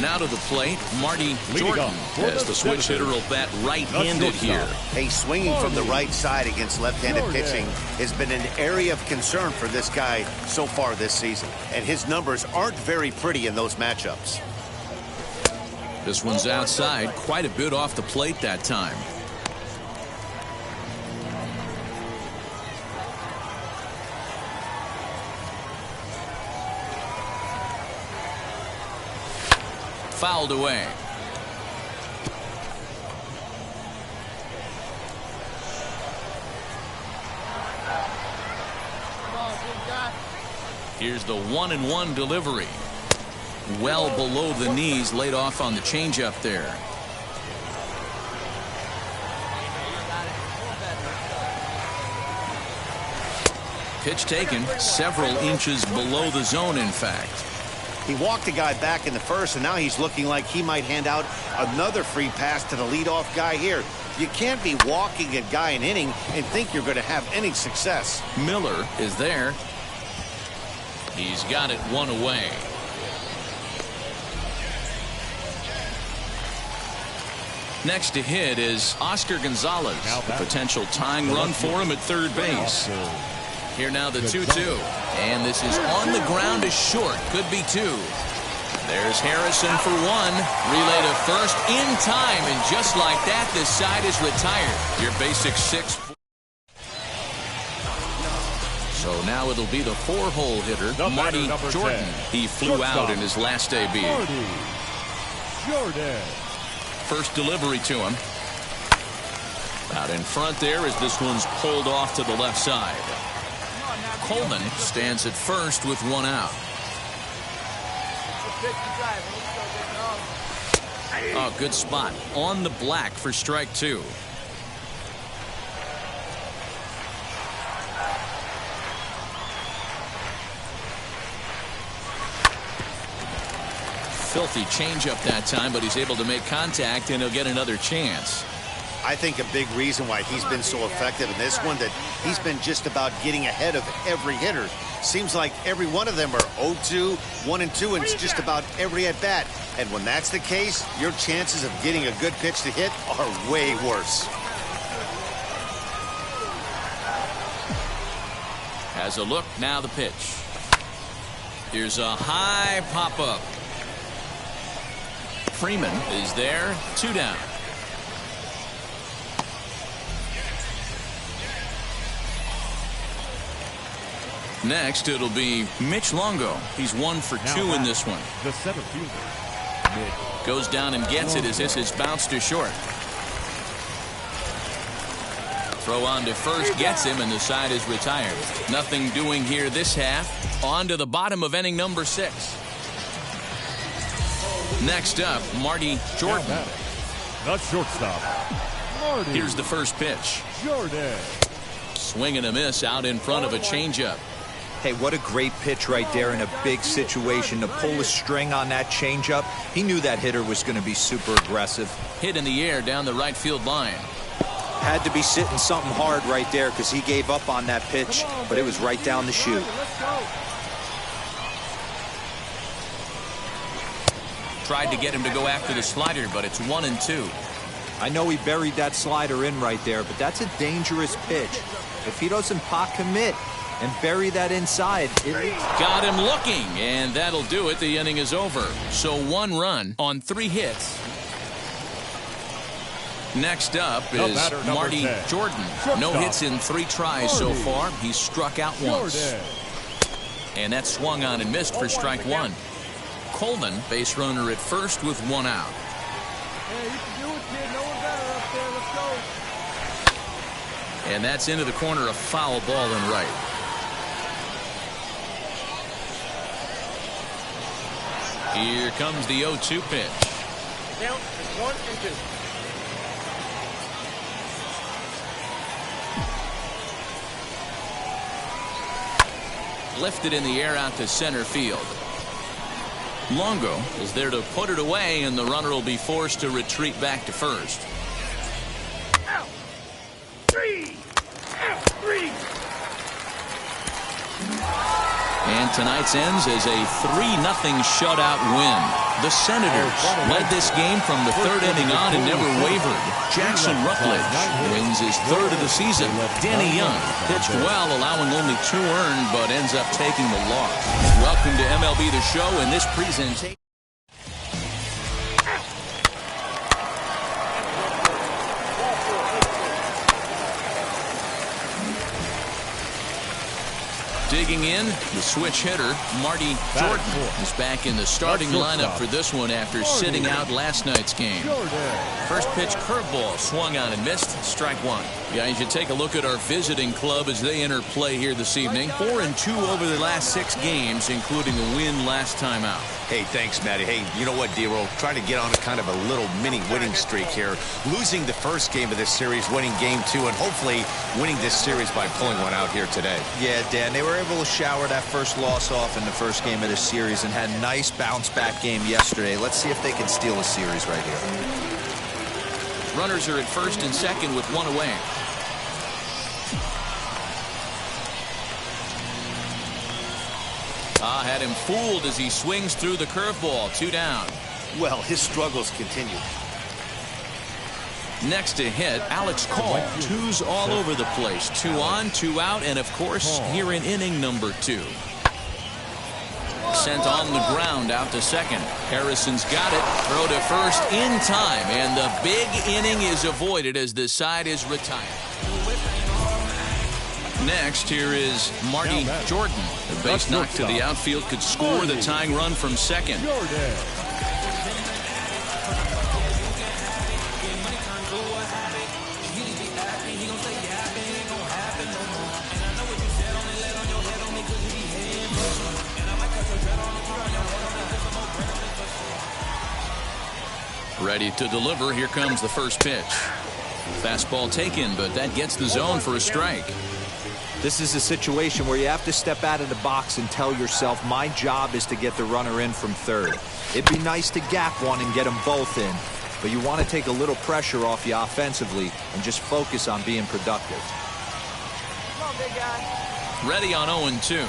Now to the plate, Marty Jordan, as the switch hitter will bat right-handed here. Hey, swinging from the right side against left-handed pitching has been an area of concern for this guy so far this season. And his numbers aren't very pretty in those matchups. This one's outside, quite a bit off the plate that time. Fouled away. Here's the 1-1 delivery. Well below the knees, laid off on the changeup there. Pitch taken several inches below the zone, in fact. He walked the guy back in the first, and now he's looking like he might hand out another free pass to the leadoff guy here. You can't be walking a guy an inning and think you're going to have any success. Miller is there. He's got it one away. Next to hit is Oscar Gonzalez. A potential tying run for him at third base. Here now the 2-2. And this is on the ground is short. Could be 2. There's Harrison for 1. Relay to first in time. And just like that, this side is retired. Your basic 6. So now it'll be the 4-hole hitter, Marty Jordan. 10. He flew out in his last debut. Marty Jordan. First delivery to him. Out in front there as this one's pulled off to the left side. Coleman stands at first with 1 out. Oh, good spot. On the black for strike 2. Filthy changeup that time, but he's able to make contact, and he'll get another chance. I think a big reason why he's been so effective in this one that he's been just about getting ahead of every hitter. Seems like every one of them are 0-2, 1-2, and it's just about every at-bat. And when that's the case, your chances of getting a good pitch to hit are way worse. Has a look, now the pitch. Here's a high pop-up. Freeman is there, 2 down. Next, it'll be Mitch Longo. He's 1 for 2 in this one. The center fielder, Mitch. Goes down and gets it as this is bounced to short. Throw on to first, gets him, and the side is retired. Nothing doing here this half. On to the bottom of inning number 6. Next up, Marty Jordan. The shortstop, Marty. Here's the first pitch. Jordan. Swing and a miss out in front of a changeup. Hey, what a great pitch right there in a big situation to pull a string on that changeup. He knew that hitter was going to be super aggressive. Hit in the air down the right field line. Had to be sitting something hard right there because he gave up on that pitch, but it was right down the chute. Tried to get him to go after the slider, but it's 1-2. I know he buried that slider in right there, but that's a dangerous pitch. If he doesn't pot commit and bury that inside, got him looking, and that'll do it. The inning is over. So 1 run on 3 hits. Next up is Marty Jordan. No hits in 3 tries so far. He's struck out once. And that swung on and missed for strike 1. Coleman, base runner at first with 1 out. Hey, you can do it, kid. No one better up there. Let's go. And that's into the corner, a foul ball and right. Here comes the 0-2 pitch. 1 and 2. Lifted in the air out to center field. Longo is there to put it away, and the runner will be forced to retreat back to first. Out. 3. Out. 3. And tonight's ends as a 3-0 shutout win. The Senators led this game from the third inning on and never wavered. Jackson Rutledge wins his third of the season. Danny Young pitched well, allowing only 2 earned, but ends up taking the loss. Welcome to MLB The Show in this presentation. Digging in, the switch hitter, Marty Jordan, is back in the starting lineup for this one after sitting out last night's game. First pitch curveball swung on and missed, strike 1. Guys, you take a look at our visiting club as they enter play here this evening. 4-2 over the last 6 games, including a win last time out. Hey, thanks, Matty. Hey, you know what, D-Roll? Trying to get on a kind of a little mini winning streak here. Losing the first game of this series, winning game 2, and hopefully winning this series by pulling one out here today. Yeah, Dan, they were able to shower that first loss off in the first game of this series and had a nice bounce-back game yesterday. Let's see if they can steal a series right here. Runners are at first and second with 1 away. Had him fooled as he swings through the curveball. 2 down. Well, his struggles continue. Next to hit, Alex Call. 2s all over the place. 2 on, 2 out, and of course, here in inning number 2. Sent on the ground out to second. Harrison's got it. Throw to first in time, and the big inning is avoided as the side is retired. Next, here is Marty Jordan. The base knock to the outfield could score the tying run from second. Ready to deliver. Here comes the first pitch. Fastball taken, but that gets the zone for a strike. This is a situation where you have to step out of the box and tell yourself, my job is to get the runner in from third. It'd be nice to gap one and get them both in, but you want to take a little pressure off you offensively and just focus on being productive. Come on, big guy. Ready on 0-2.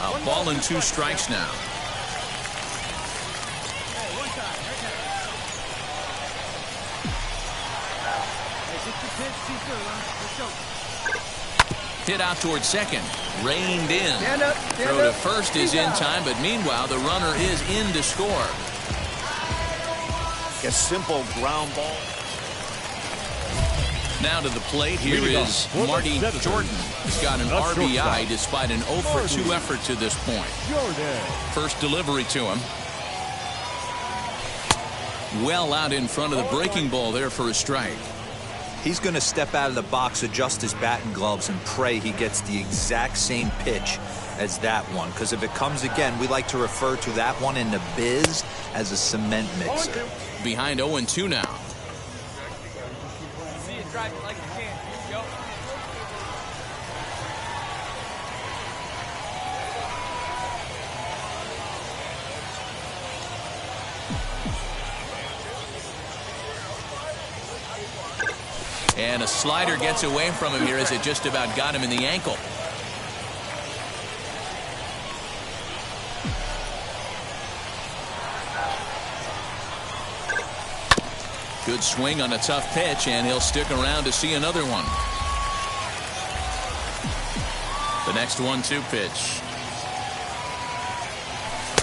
A ball and 2 strikes now. Hit out towards second. Reined in. Throw to first is in time, but meanwhile the runner is in to score. A simple ground ball. Now to the plate. Here is Marty Jordan. He's got an RBI despite an 0-for-2 effort to this point. First delivery to him. Well out in front of the breaking ball there for a strike. He's going to step out of the box, adjust his bat and gloves, and pray he gets the exact same pitch as that one. Because if it comes again, we like to refer to that one in the biz as a cement mixer. Behind 0-2 now. See it, drive it like you can. Go. And a slider gets away from him here as it just about got him in the ankle. Good swing on a tough pitch, and he'll stick around to see another one. The next 1-2 pitch.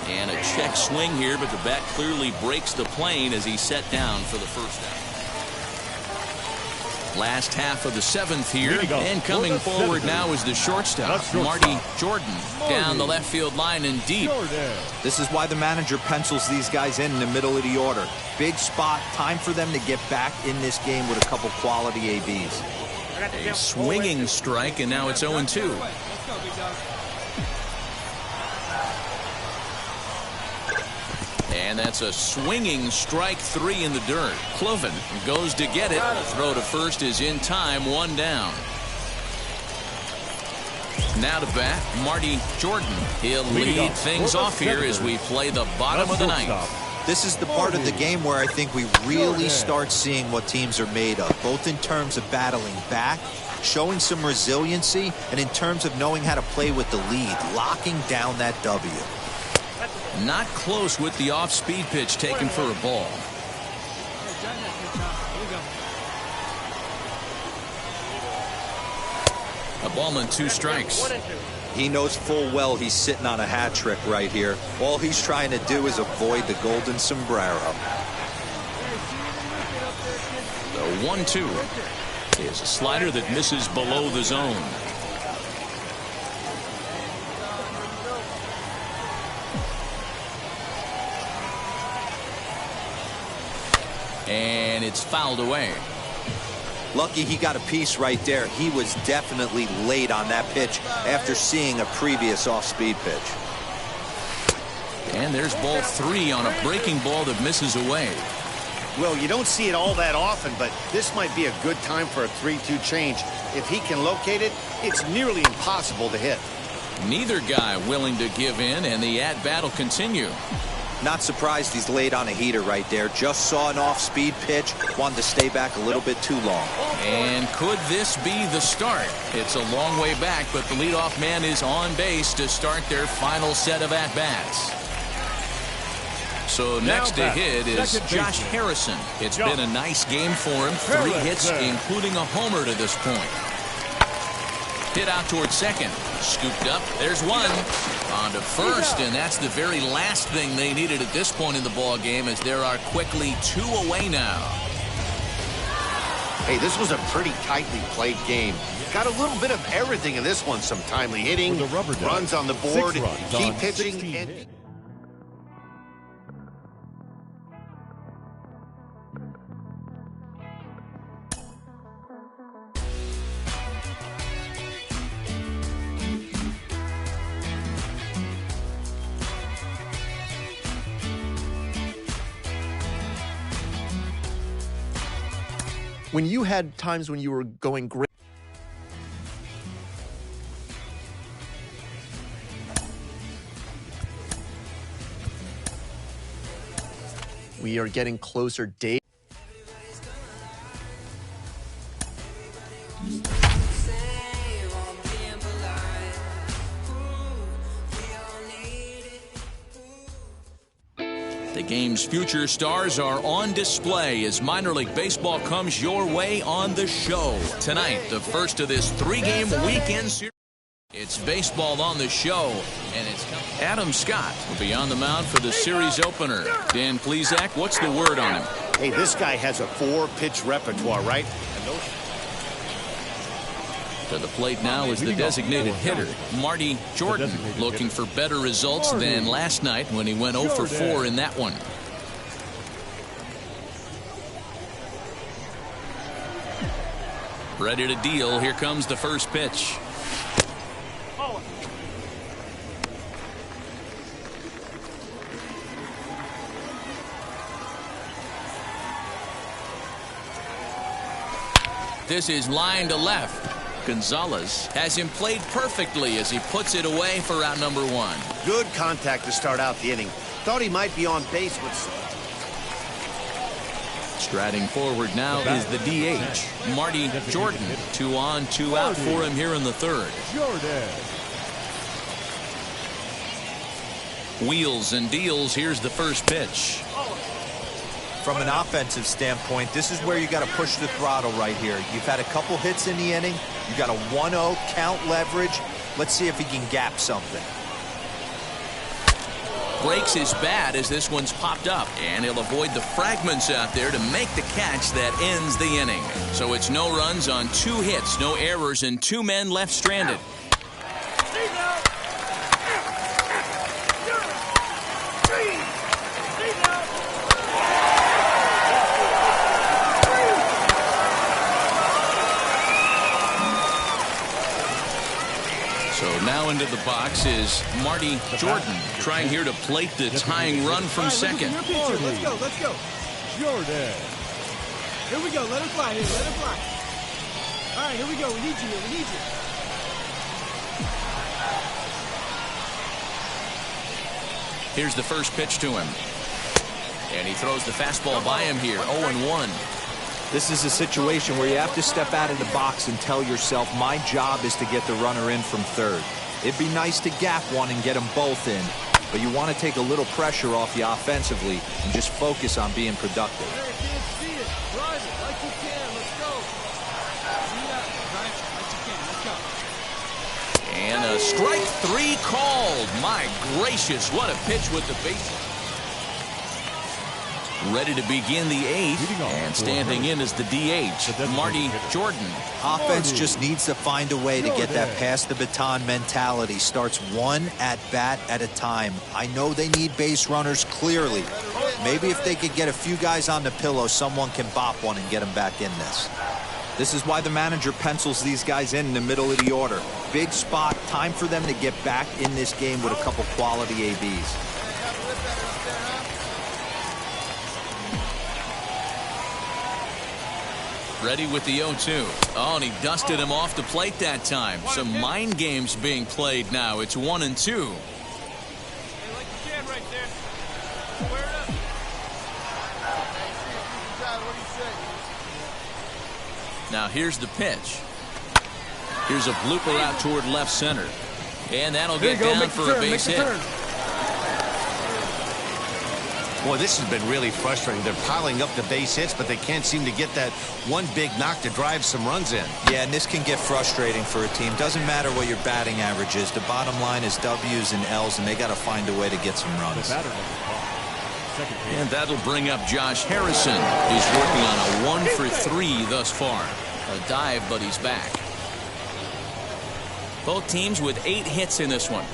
And a check swing here, but the bat clearly breaks the plane as he's set down for the first out. Last half of the 7th here, and coming forward now is the shortstop, Marty Jordan, down the left field line and deep. This is why the manager pencils these guys in the middle of the order. Big spot, time for them to get back in this game with a couple quality ABs. A swinging strike, and now it's 0-2. And that's a swinging strike 3 in the dirt. Cloven goes to get it. The throw to first is in time, 1 down. Now to bat, Marty Jordan. He'll lead things off here as we play the bottom of the ninth. This is the part of the game where I think we really start seeing what teams are made of, both in terms of battling back, showing some resiliency, and in terms of knowing how to play with the lead, locking down that W. Not close with the off-speed pitch taken for a ball. A ball and 2 strikes. He knows full well he's sitting on a hat trick right here. All he's trying to do is avoid the golden sombrero. The 1-2 is a slider that misses below the zone. And it's fouled away. Lucky he got a piece right there. He was definitely late on that pitch after seeing a previous off-speed pitch. And there's ball 3 on a breaking ball that misses away. Well, you don't see it all that often, but this might be a good time for a 3-2 change. If he can locate it, it's nearly impossible to hit. Neither guy willing to give in, and the at-bat will continue. Not surprised he's laid on a heater right there. Just saw an off-speed pitch. Wanted to stay back a little bit too long. And could this be the start? It's a long way back, but the leadoff man is on base to start their final set of at-bats. So next to hit is Josh Harrison. It's been a nice game for him. 3 hits, including a homer to this point. Hit out towards second. Scooped up. There's 1. On to first, and that's the very last thing they needed at this point in the ball game, as there are quickly 2 away now. Hey, this was a pretty tightly played game. Got a little bit of everything in this one. Some timely hitting, runs on the board, key pitching, and... When you had times when you were going great, we are getting closer date. The game's future stars are on display as minor league baseball comes your way on the show. Tonight, the first of this 3-game weekend series. It's baseball on the show, and it's Adam Scott will be on the mound for the series opener. Dan Plesac, what's the word on him? Hey, this guy has a 4-pitch repertoire, right? To the plate now is the designated hitter, Marty Jordan, looking for better results than last night when he went 0 for 4 in that one. Ready to deal. Here comes the first pitch. This is line to left. Gonzalez has him played perfectly as he puts it away for out number 1. Good contact to start out the inning. Thought he might be on base with... Striding forward now is the DH, Marty Jordan. 2 on, 2 out for him here in the 3rd. Wheels and deals. Here's the first pitch. From an offensive standpoint, this is where you got to push the throttle right here. You've had a couple hits in the inning. You got a 1-0 count leverage. Let's see if he can gap something. Breaks his bat as this one's popped up, and he'll avoid the fragments out there to make the catch that ends the inning. So it's no runs on 2 hits, no errors, and 2 men left stranded. So now into the box is Marty Jordan, trying here to plate the tying run from second. Let's go, let's go. Jordan. Here we go, let him fly here, let him fly. All right, here we go, we need you here, we need you. Here's the first pitch to him. And he throws the fastball by him here, 0-1. This is a situation where you have to step out of the box and tell yourself, my job is to get the runner in from third. It'd be nice to gap one and get them both in, but you want to take a little pressure off you offensively and just focus on being productive. Hey, kids, see it. Drive it like you can. Let's go. See that? Drive it like you can. Let's go. And a strike 3 called. My gracious, what a pitch with the base. Ready to begin the 8th, and standing in is the DH, Marty Jordan. Offense just needs to find a way to get that pass the baton mentality. Starts one at bat at a time. I know they need base runners clearly. Maybe if they could get a few guys on the pillow, someone can bop one and get them back in this. This is why the manager pencils these guys in the middle of the order. Big spot, time for them to get back in this game with a couple quality ABs. Ready with the 0-2. Oh, and he dusted him off the plate that time. Some mind games being played now. It's 1-2. Hey, like you can right there. Square it up. Now here's the pitch. Here's a blooper out toward left center. And that'll get down for a base hit. Boy, this has been really frustrating. They're piling up the base hits, but they can't seem to get that one big knock to drive some runs in. Yeah, and this can get frustrating for a team. Doesn't matter what your batting average is. The bottom line is W's and L's, and they got to find a way to get some runs. And that'll bring up Josh Harrison. He's working on a 1 for 3 thus far. A dive, but he's back. Both teams with 8 hits in this one.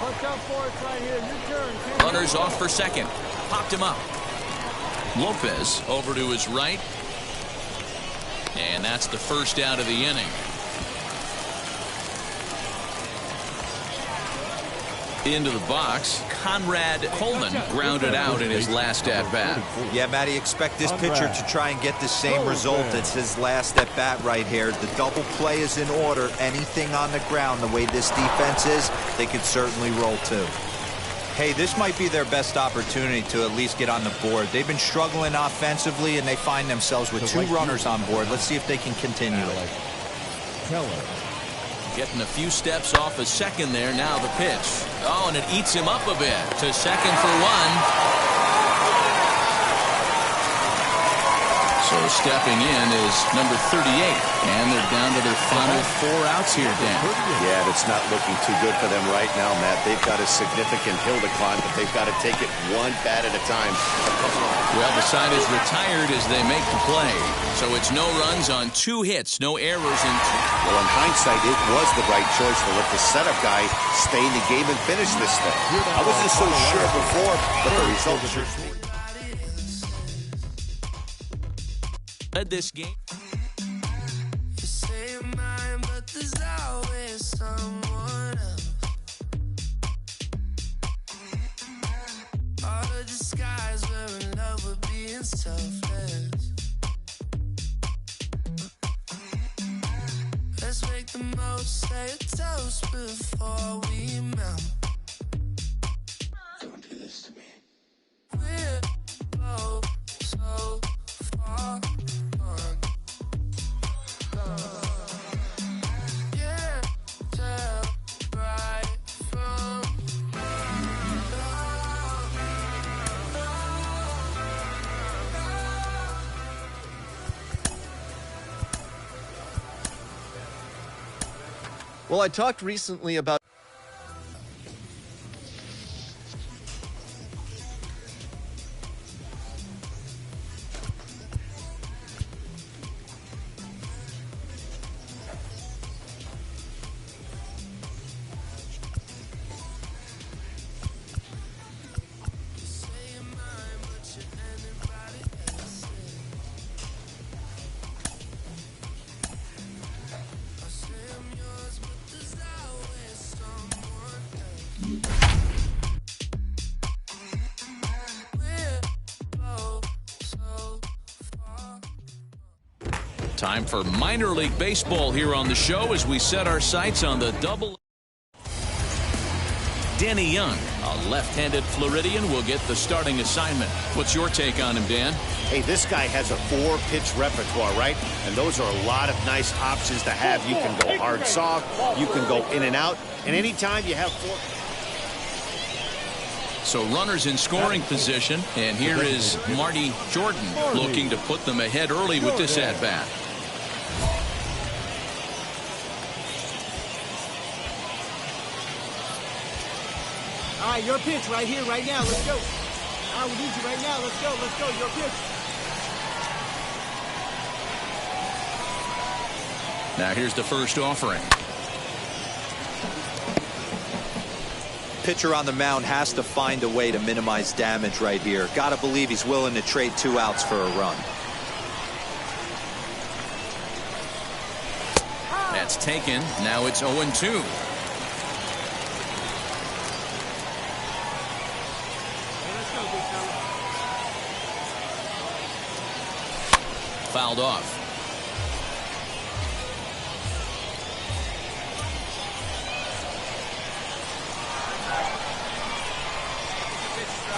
Punch out for it right here. Your turn. Runners off for second. Popped him up. Lopez over to his right. And that's the first out of the inning. Into the box, Conrad Coleman grounded out in his last at-bat. Yeah, Matty, expect this pitcher to try and get the same result as his last at-bat right here. The double play is in order. Anything on the ground, the way this defense is, they could certainly roll too. Hey, this might be their best opportunity to at least get on the board. They've been struggling offensively, and they find themselves with 2 runners on board. Let's see if they can continue it. Getting a few steps off a second there. Now the pitch. Oh, and it eats him up a bit. To second for 1. So stepping in is number 38. And they're down to their final 4 outs here, Dan. Yeah, it's not looking too good for them right now, Matt. They've got a significant hill to climb, but they've got to take it one bat at a time. Well, the side is retired as they make the play. So it's no runs on 2 hits, no errors in 2. Well, in hindsight, it was the right choice to let the setup guy stay in the game and finish this thing. I wasn't so sure before, but the result sure. Led this game. You say you're mine, but there's always someone else. All the disguise we're in love with being selfless. Let's make the most, say a toast before we melt. Don't do this to me. We're both so far. Well, I talked recently about Time for minor league baseball here on the show as we set our sights on the double. Danny Young, a left-handed Floridian, will get the starting assignment. What's your take on him, Dan? Hey, this guy has a 4-pitch repertoire, right? And those are a lot of nice options to have. You can go hard, soft. You can go in and out. And anytime you have 4. So runners in scoring position. And here is Marty Jordan looking to put them ahead early with this at-bat. All right, your pitch right here, right now. Let's go. I will need you right now. Let's go. Let's go. Your pitch. Now here's the first offering. Pitcher on the mound has to find a way to minimize damage right here. Got to believe he's willing to trade 2 outs for a run. That's taken. Now it's 0-2. Fouled off.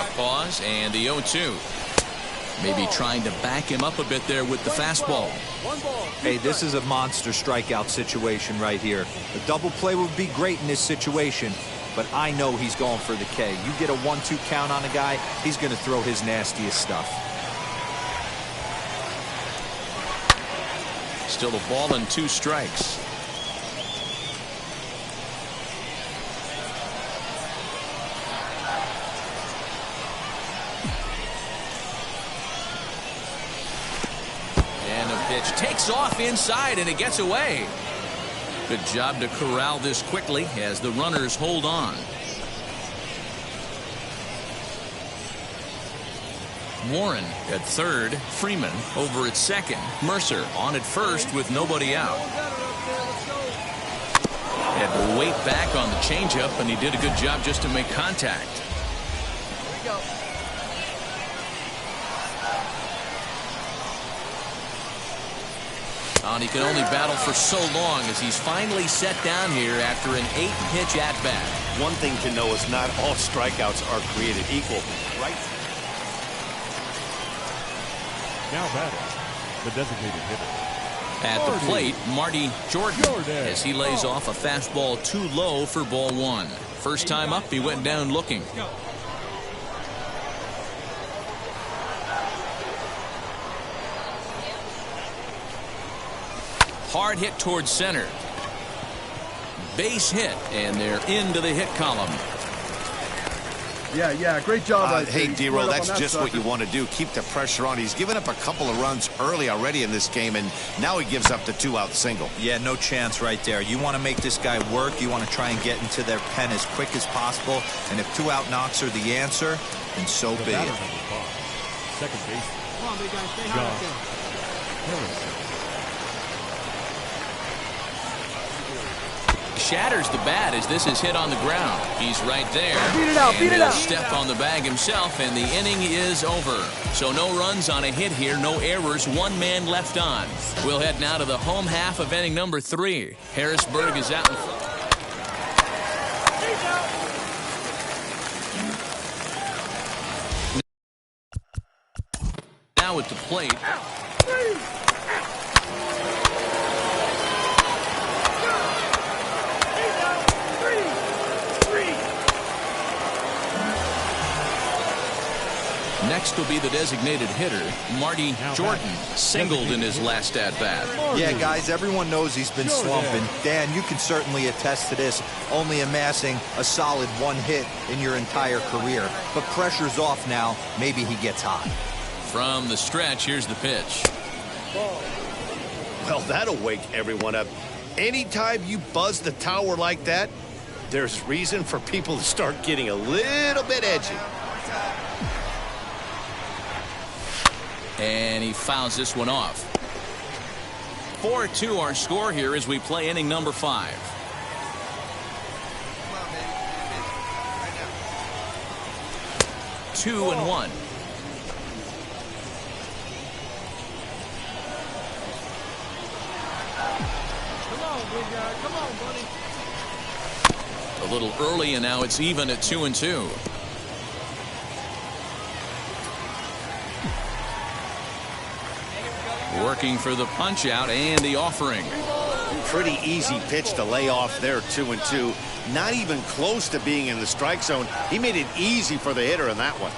A pause and the 0-2. Maybe trying to back him up a bit there with the fastball. Hey, this is a monster strikeout situation right here. A double play would be great in this situation, but I know he's going for the K. You get a 1-2 count on a guy, he's going to throw his nastiest stuff. Still a ball and 2 strikes. And the pitch takes off inside and it gets away. Good job to corral this quickly as the runners hold on. Warren at third, Freeman over at second, Mercer on at first with nobody out. Had to wait back on the changeup, and he did a good job just to make contact. And he can only battle for so long as he's finally set down here after an 8-pitch at-bat. One thing to know is not all strikeouts are created equal, right? Now batting, the designated hitter. At the plate, Marty Jordan, as he lays off a fastball too low for ball 1. First time up, he went down looking. Hard hit towards center. Base hit, and they're into the hit column. Yeah, great job. Hey, D-Roll, that's just what you want to do. Keep the pressure on. He's given up a couple of runs early already in this game, and now he gives up the 2-out single. Yeah, no chance right there. You want to make this guy work. You want to try and get into their pen as quick as possible. And if 2-out knocks are the answer, then so be it. Second base. Come on, big guy. Stay high up there. Harrison. Shatters the bat as this is hit on the ground. He's right there. Beat it out, and beat it he'll out. step on the bag himself, and the inning is over. So no runs on a hit here, no errors, 1 man left on. We'll head now to the home half of inning number 3. Harrisburg is out in front. Now at the plate. Next will be the designated hitter, Marty Jordan, singled in his last at-bat. Yeah, guys, everyone knows he's been slumping. Dan, you can certainly attest to this, only amassing a solid 1 hit in your entire career. But pressure's off now. Maybe he gets hot. From the stretch, here's the pitch. Well, that'll wake everyone up. Anytime you buzz the tower like that, there's reason for people to start getting a little bit edgy. And he fouls this one off. 4-2 our score here as we play inning number 5. Two and 1. big guy. Come on, buddy. A little early, and now it's even at 2-2. Working for the punch out and the offering. Pretty easy pitch to lay off there, 2-2. Not even close to being in the strike zone. He made it easy for the hitter in that one.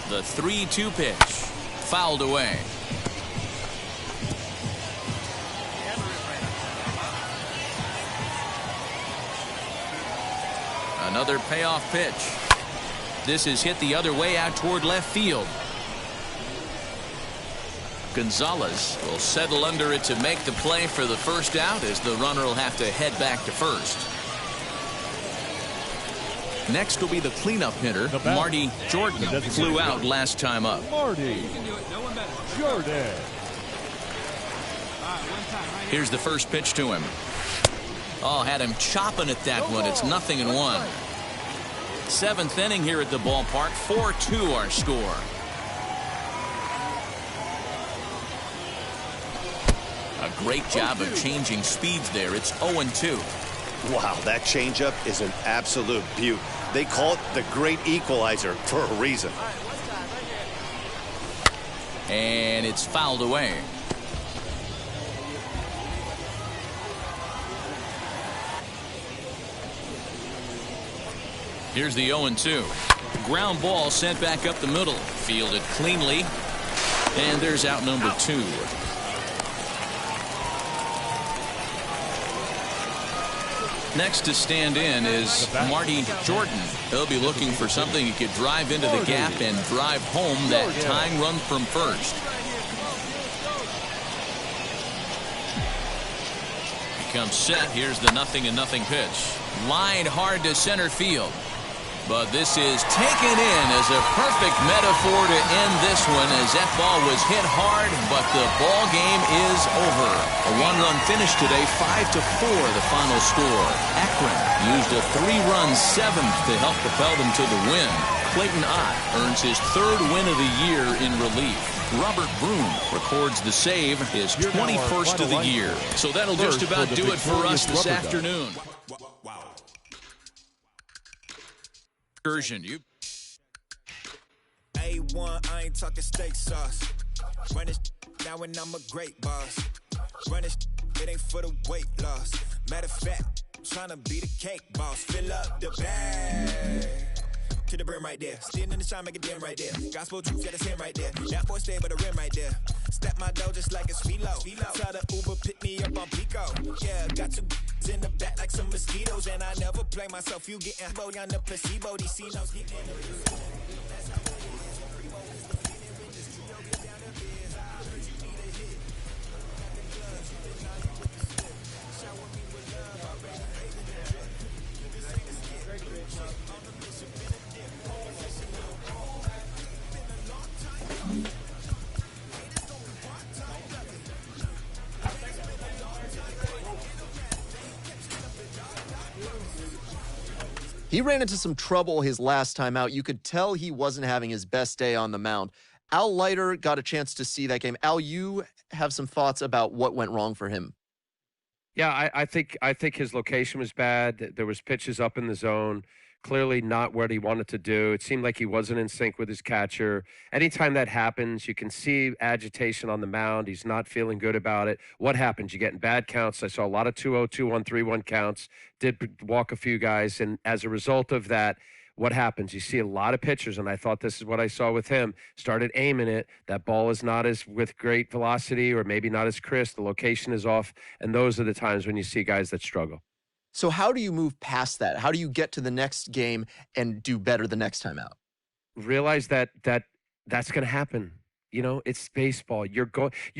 The 3-2 pitch. Fouled away. Another payoff pitch. This is hit the other way out toward left field. Gonzalez will settle under it to make the play for the first out, as the runner will have to head back to first. Next will be the cleanup hitter, Marty Jordan, flew out last time up. Marty Jordan. Here's the first pitch to him. Oh, had him chopping at that one. It's 0-1. Seventh inning here at the ballpark. 4-2 our score. A great job of changing speeds there. It's 0-2. Wow, that changeup is an absolute beaut. They call it the great equalizer for a reason. And it's fouled away. Here's the 0-2. Ground ball sent back up the middle. Fielded cleanly. And there's out number 2. Next to stand in is Marty Jordan. He'll be looking for something he could drive into the gap and drive home that tying run from first. Becomes set. Here's the 0-0 pitch. Lined hard to center field. But this is taken in as a perfect metaphor to end this one, as that ball was hit hard, but the ball game is over. A one-run finish today, 5-4 the final score. Akron used a 3-run seventh to help propel them to the win. Clayton Ott earns his 3rd win of the year in relief. Robert Broom records the save, his 21st of the year. So that'll just about do it for us this afternoon. You A1, I ain't talking steak sauce. Run it now and I'm a great boss. Run it ain't for the weight loss. Matter of fact, trying to be the cake boss. Fill up the bag to the brim right there. Standing in the shine, make it dim right there. Gospel truth, yeah, that's him right there. That boy stay by the rim right there. Step my dough just like it's Philo. Tell the Uber pick me up on Pico. Yeah, got two in the back like some mosquitoes, and I never play myself. You getting low on the placebo. These C-notes getting He ran into some trouble his last time out. You could tell he wasn't having his best day on the mound. Al Leiter got a chance to see that game. Al, you have some thoughts about what went wrong for him. Yeah, I think his location was bad. There was pitches up in the zone, clearly not what he wanted to do. It seemed like he wasn't in sync with his catcher. Anytime that happens, you can see agitation on the mound. He's not feeling good about it. What happens? You get in bad counts. I saw a lot of 2-0, 2-1, 3-1 counts, did walk a few guys, and as a result of that, what happens? You see a lot of pitchers, and I thought this is what I saw with him. Started aiming it. That ball is not as with great velocity, or maybe not as crisp. The location is off, and those are the times when you see guys that struggle. So how do you move past that? How do you get to the next game and do better the next time out? Realize that's going to happen. You know, it's baseball. You're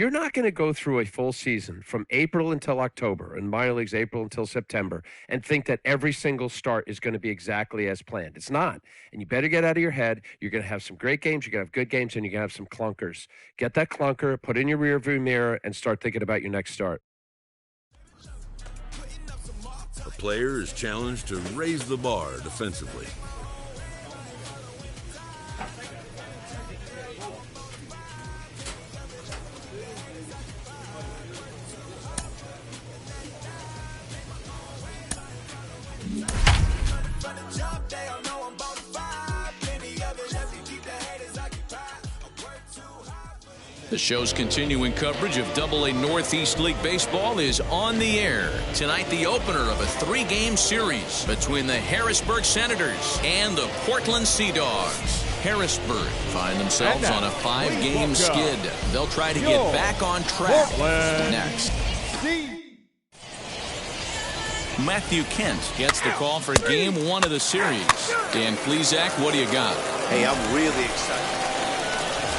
not going to go through a full season from April until October, and minor leagues April until September, and think that every single start is going to be exactly as planned. It's not. And you better get out of your head. You're going to have some great games. You're going to have good games, and you're going to have some clunkers. Get that clunker, put it in your rearview mirror, and start thinking about your next start. A player is challenged to raise the bar defensively. The show's continuing coverage of Double-A Northeast League Baseball is on the air. Tonight, the opener of a 3-game series between the Harrisburg Senators and the Portland Sea Dogs. Harrisburg find themselves on a 5-game skid. They'll try to get back on track next. Matthew Kent gets the call for Game 1 of the series. Dan Plesac, what do you got? Hey, I'm really excited.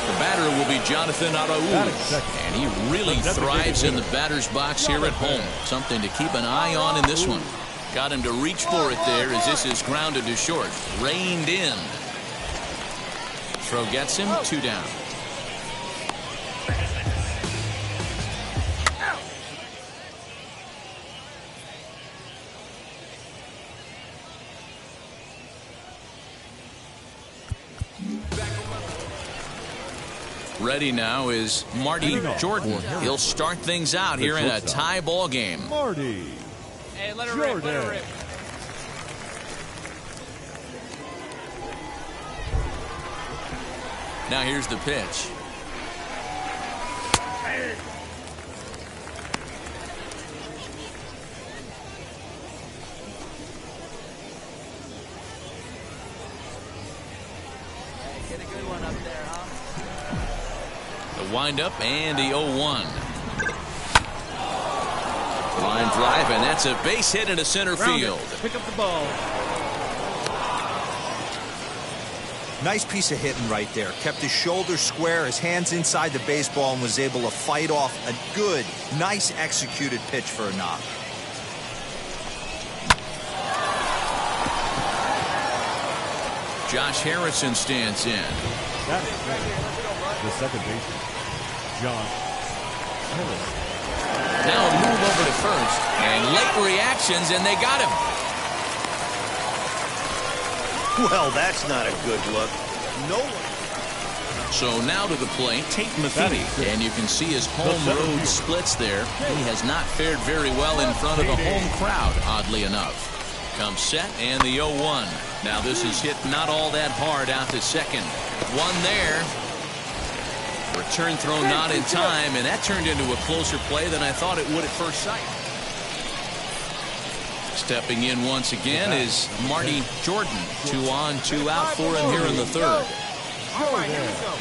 The batter will be Jonathan Araújo, and he really thrives in the batter's box here at home. Something to keep an eye on in this one. Got him to reach for it there as this is grounded to short. Reined in. Throw gets him, 2 down. Ready now is Marty Jordan. He'll start things out here in a tie ball game. Marty. Hey, let her rip, let her rip. Now here's the pitch. Get a good one up there, huh? The windup and the 0-1. Line drive, and that's a base hit into center field. Pick up the ball. Nice piece of hitting right there. Kept his shoulders square, his hands inside the baseball, and was able to fight off a good, nice executed pitch for a knock. Josh Harrison stands in. That is the second baseman, Josh Harrison. Now a move over to first, and late reactions, and they got him. Well, that's not a good look. No one. So now to the plate, Tate Matheny, and you can see his home road splits there. He has not fared very well in front of the home crowd, oddly enough. Comes set, and the 0-1. Now this is hit not all that hard out to second. One there. Return throw not in time, and that turned into a closer play than I thought it would at first sight. Stepping in once again is Marty Jordan. 2 on, 2 out for him here in the third. All right, here we go.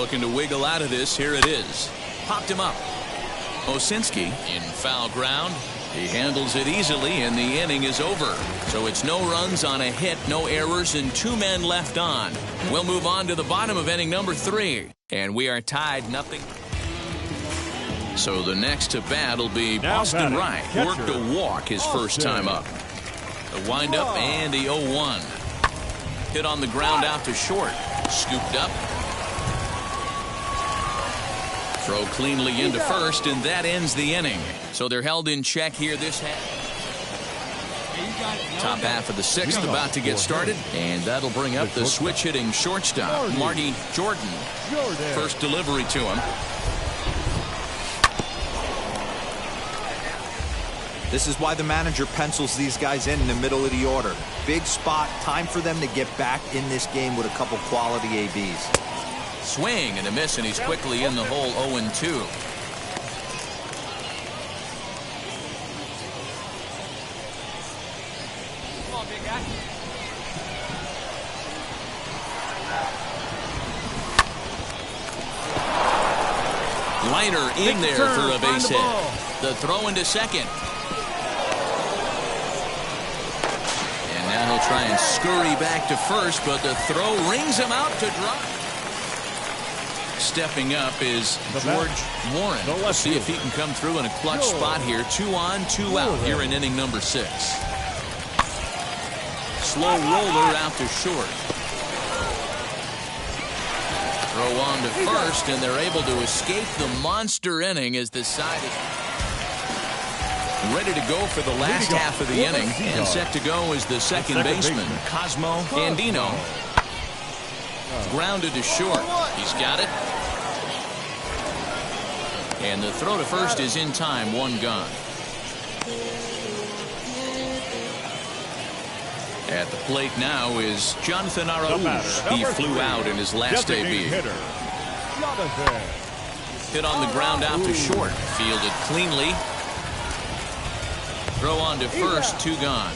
Looking to wiggle out of this. Here it is. Popped him up. Osinski in foul ground. He handles it easily, and the inning is over. So it's no runs on a hit, no errors, and 2 men left on. We'll move on to the bottom of inning number 3. And we are tied 0. So the next to bat will be Boston Wright. Worked a walk his first time up. The windup and the 0-1. Hit on the ground out to short. Scooped up. Throw cleanly into first, and that ends the inning. So they're held in check here this half. Top half of the 6th about to get started, and that'll bring up the switch-hitting shortstop, Marty Jordan. First delivery to him. This is why the manager pencils these guys in the middle of the order. Big spot, time for them to get back in this game with a couple quality ABs. Swing and a miss, and he's quickly in the hole. 0-2. Come on, big guy. Liner in there for a base hit. The throw into second. And now he'll try and scurry back to first, but the throw rings him out to drop. Stepping up is George Warren. We'll see if he can come through in a clutch spot here. 2 on, 2 out here in inning number 6. Slow roller out to short. Throw on to first, and they're able to escape the monster inning as the side is ready to go for the last half of the inning. And set to go is the second baseman, Cosmo Andino. Grounded to short. He's got it. And the throw to first is in time. 1 gone. At the plate now is Jonathan Araújo. He flew out in his last debut. Hitter, Jonathan. Hit on the ground out to short. Fielded cleanly. Throw on to first, 2 gone.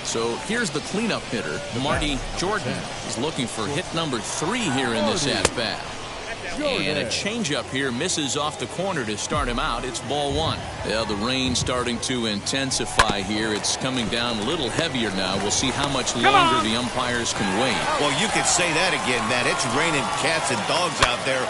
So here's the cleanup hitter, Marty Jordan. He's looking for hit number 3 here in this at-bat. And a changeup here misses off the corner to start him out. It's ball 1. Well, the rain starting to intensify here. It's coming down a little heavier now. We'll see how much longer the umpires can wait. Well, you could say that again, Matt. It's raining cats and dogs out there.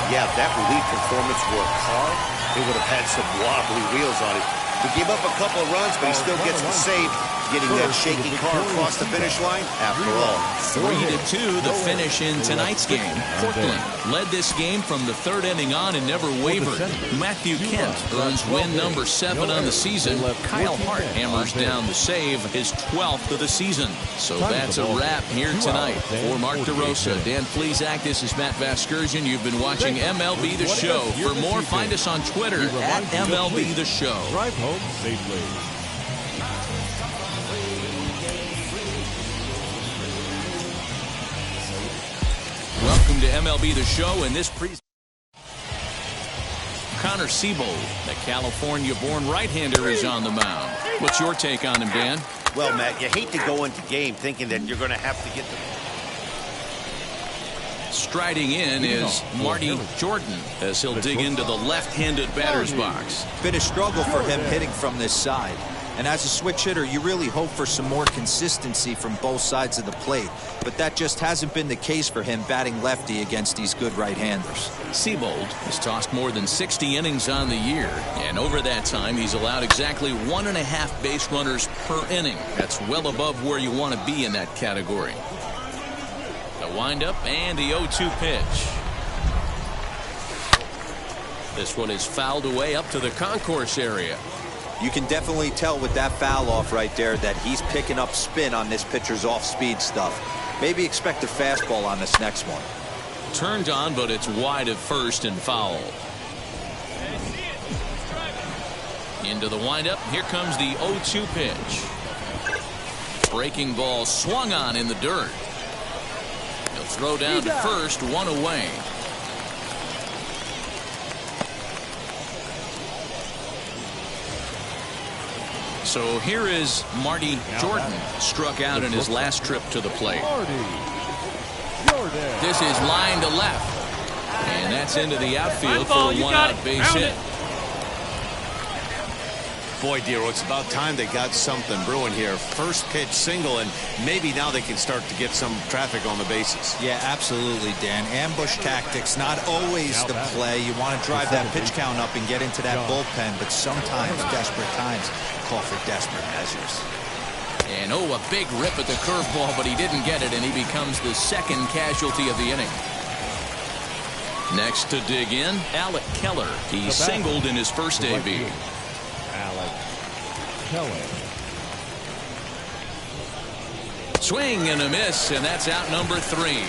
Yeah, if that relief performance were a car, it would have had some wobbly wheels on it. He gave up a couple of runs, but he still gets the save, getting that shaky car across the finish line. After all, 3-2, the finish in tonight's game. Portland led this game from the 3rd inning on and never wavered. Matthew Kent earns win number 7 on the season. Kyle Hart hammers down the save, his 12th of the season. So that's a wrap here tonight. For Mark DeRosa, Dan Plesac, this is Matt Vasgersian. You've been watching MLB The Show. For more, find us on Twitter at MLB The Show. Drive home safely. Welcome to MLB The Show. In this Connor Seabold, the California-born right-hander, is on the mound. What's your take on him, Dan? well, Matt, you hate to go into game thinking that you're going to have to get the... Striding in is Marty Jordan as he'll dig into the left-handed batter's box. Been a struggle for him hitting from this side. And as a switch hitter, you really hope for some more consistency from both sides of the plate. But that just hasn't been the case for him batting lefty against these good right-handers. Seabold has tossed more than 60 innings on the year. And over that time, he's allowed exactly 1.5 base runners per inning. That's well above where you want to be in that category. The windup and the 0-2 pitch. This one is fouled away up to the concourse area. You can definitely tell with that foul off right there that he's picking up spin on this pitcher's off-speed stuff. Maybe expect a fastball on this next one. Turned on, but it's wide of first and foul. Into the windup. Here comes the 0-2 pitch. Breaking ball swung on in the dirt. He'll throw down to first, one away. So here is Marty Jordan, struck out in his last trip to the plate. This is line to left. And that's into the outfield for a one-out base hit. Boy, Dero, it's about time they got something brewing here. First pitch single, and maybe now they can start to get some traffic on the bases. Yeah, absolutely, Dan. Ambush tactics, not always the play. You want to drive that pitch count up and get into that bullpen, but sometimes desperate times call for desperate measures. And a big rip at the curveball, but he didn't get it, and he becomes the second casualty of the inning. Next to dig in, Alec Keller. He singled in his first debut. Alec Keller. Swing and a miss, and that's out number 3.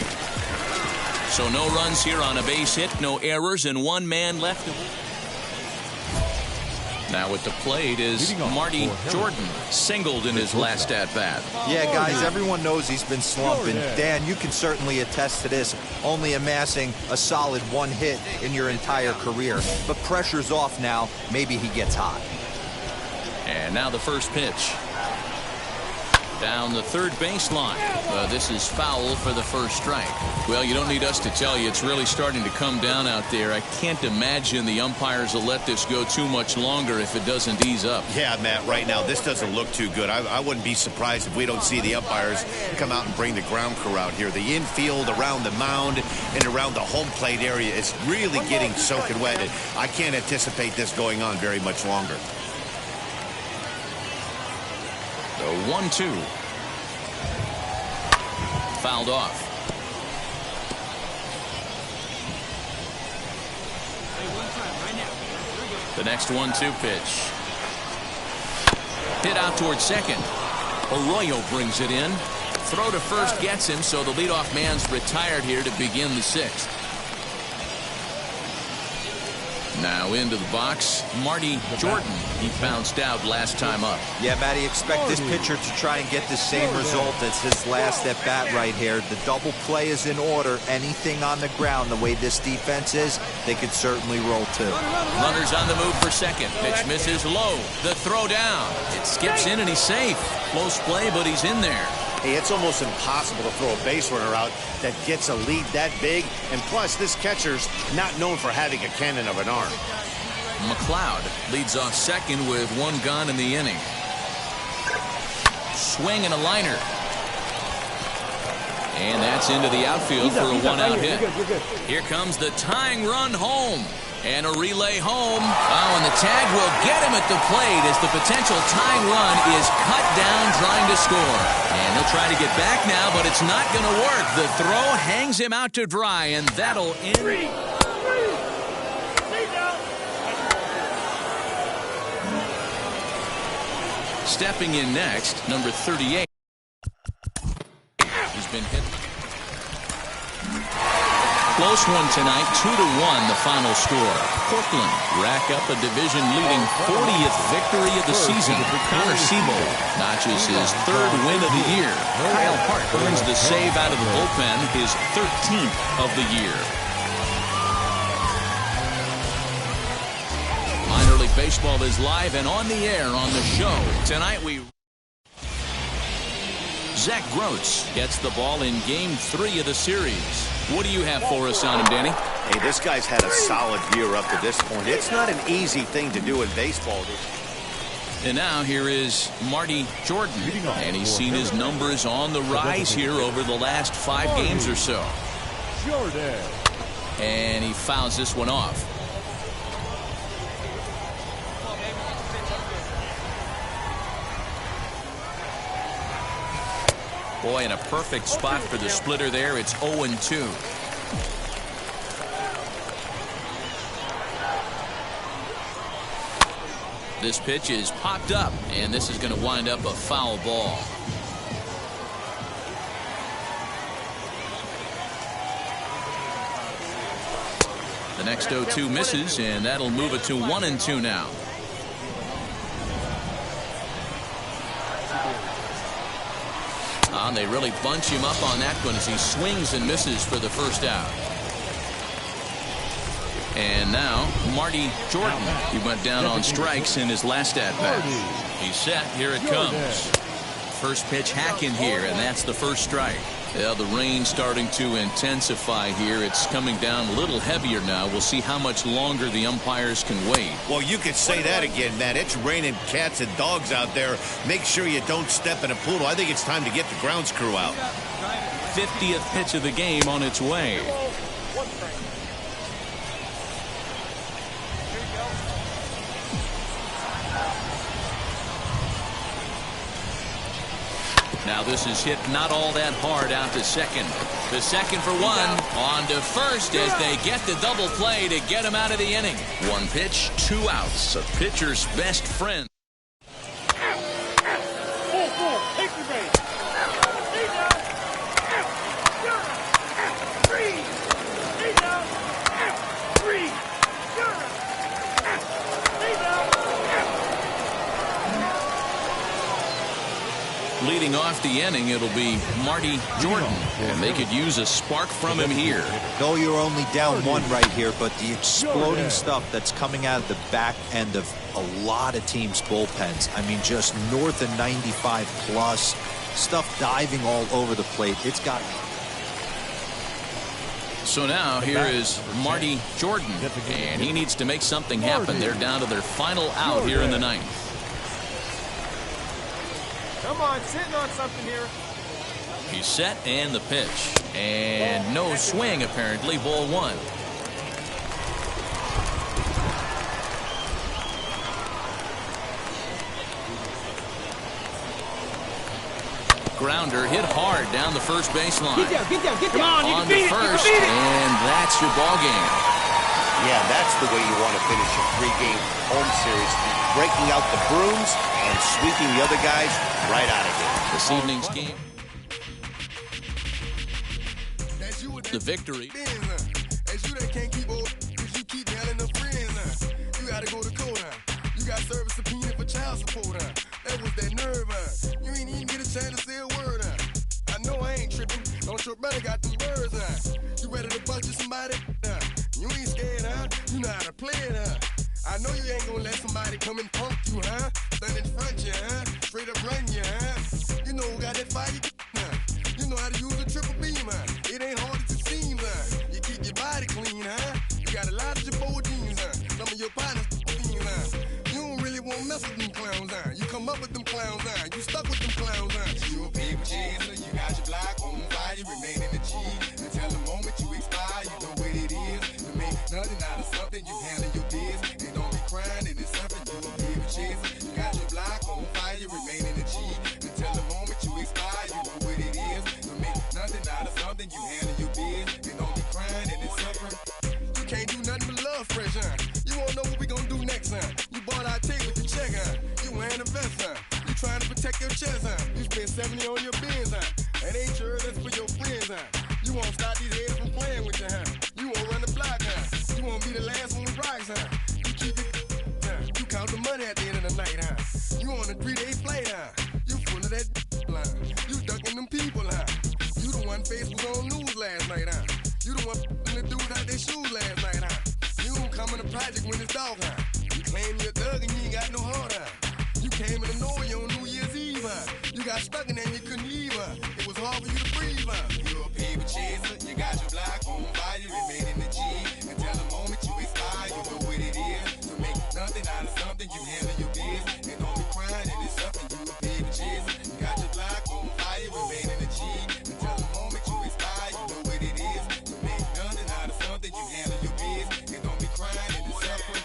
So no runs here on a base hit, no errors, and one man left. Now at the plate is Marty Jordan, singled in his last at-bat. Yeah, guys, everyone knows he's been slumping. Dan, you can certainly attest to this, only amassing a solid 1 hit in your entire career. But pressure's off now. Maybe he gets hot. And now the first pitch. Down the third baseline. This is foul for the first strike. Well, you don't need us to tell you, it's really starting to come down out there. I can't imagine the umpires will let this go too much longer if it doesn't ease up. Yeah, Matt, right now this doesn't look too good. I wouldn't be surprised if we don't see the umpires come out and bring the ground crew out here. The infield, around the mound, and around the home plate area is really getting soaking wet. And I can't anticipate this going on very much longer. The 1-2. Fouled off. The next 1-2 pitch. Hit out towards second. Arroyo brings it in. Throw to first gets him, so the leadoff man's retired here to begin the sixth. Now into the box, Marty Jordan. He bounced out last time up. Yeah, Matty, expect this pitcher to try and get the same result as his last at bat right here. The double play is in order. Anything on the ground, the way this defense is, they could certainly roll too. Runners on the move for second. Pitch misses low. The throw down. It skips in and he's safe. Close play, but he's in there. Hey, it's almost impossible to throw a base runner out that gets a lead that big. And plus, this catcher's not known for having a cannon of an arm. McLeod leads off second with one gone in the inning. Swing and a liner. And that's into the outfield for a one-out hit. Here comes the tying run home. And a relay home. Oh, and the tag will get him at the plate as the potential tying run is cut down trying to score. And he'll try to get back now, but it's not going to work. The throw hangs him out to dry, and that'll end. Stepping in next, number 38. He's been hit. Close one tonight, 2-1 the final score. Portland rack up a division-leading 40th victory of the season. Connor Seabold notches his third win of the year. Kyle Hart earns the save out of the bullpen, his 13th of the year. Minor League Baseball is live and on the air on the show. Tonight Zach Groats gets the ball in Game 3 of the series. What do you have for us on him, Danny? Hey, this guy's had a solid year up to this point. It's not an easy thing to do in baseball. And now here is Marty Jordan, and he's seen his numbers on the rise here over the last 5 games or so. Jordan. And he fouls this one off. Boy, in a perfect spot for the splitter there. It's 0-2. This pitch is popped up, and this is going to wind up a foul ball. The next 0-2 misses, and that'll move it to 1-2 now. They really bunch him up on that one as he swings and misses for the first out. And now Marty Jordan. He went down on strikes in his last at-bat. He's set. Here it comes. First pitch hacking here, and that's the first strike. Yeah, the rain's starting to intensify here. It's coming down a little heavier now. We'll see how much longer the umpires can wait. Well, you could say that again, Matt. It's raining cats and dogs out there. Make sure you don't step in a poodle. I think it's time to get the grounds crew out. 50th pitch of the game on its way. Now this is hit not all that hard out to second. The second for one. On to first as they get the double play to get him out of the inning. One pitch, 2 outs. A pitcher's best friend. Leading off the inning, it'll be Marty Jordan, and they could use a spark from him here. No, you're only down 1 right here, but the exploding stuff that's coming out of the back end of a lot of teams' bullpens. I mean, just north of 95 plus, stuff diving all over the plate. It's got. So now here is Marty Jordan, and he needs to make something happen. They're down to their final out here in the 9th. Come on, sitting on something here. He's set, and the pitch. And no swing, apparently. Ball 1. Grounder hit hard down the first baseline. Get down. Come on, on to first, and that's your ball game. Yeah, that's the way you want to finish a three-game home series. Breaking out the brooms and sweeping the other guys right out of here. This evening's game, the victory. As you that can't keep old, you keep yelling the friends. You gotta go to court. You got service subpoena for child support. That was that nerve. You ain't even get a chance to say a word. I know I ain't tripping. Don't your brother got them birds. You ready to bust you somebody? You ain't scared, huh? You know how to play it, huh? I know you ain't gonna let somebody come and punk you, huh? Stand in front you, huh? Straight up run you, huh? You know who got that fire, huh? You know how to use a triple beam, huh? It ain't hard as it seems, huh? You keep your body clean, huh? You got a lot of your bold jeans, huh? Some of your partners, huh? You don't really want to mess with them clowns, huh? You come up with them clowns, huh? You stuck with them clowns, huh? You a paper chaser, you got your block on fire, you remain in the G. Until the moment you expire, you know what it is. To make nothing out of something, you handle your biz. And don't be crying, and it's something you a paper chaser. You got your block on fire, you remain in the G. Until the moment you expire, you know what it is. To make nothing out of something, you handle your biz. And don't be crying, and it's something. You can't do nothing but love fresh, huh? You won't know what we gonna do next, huh? You bought our tape with the check, huh? You wearing a vest, huh? You trying to protect your chest, huh? You spend 70 on your bins, huh? That ain't sure that's for your friends, huh? You won't stop these heads from playing with you, huh? You won't run the block, huh? You won't be the last one with rocks, huh? You keep it, huh? You count the money at the end of the night, huh? You on a 3-day flight, huh? You full of that line. You ducking them people, huh? You the one face was on news last night, huh? You the one the dudes out their shoes last night, huh? You don't come in the project when it's dog, huh? You claim you're a thug and you ain't got no heart, huh? You came in the Norway on New Year's Eve, huh? You got stuck in there and you couldn't leave, huh? It was hard for you to breathe, huh? You're a paper chaser, you got your block on fire, you remain in the G. Until the moment you expire, you know what it is. To make nothing out of something, you handle your biz. And don't be crying, and it's something you a paper chaser. You got your block on fire, you remain in the G. Until the moment you expire, you know what it is. To make nothing out of something, you handle your biz. And don't be crying, and it's something.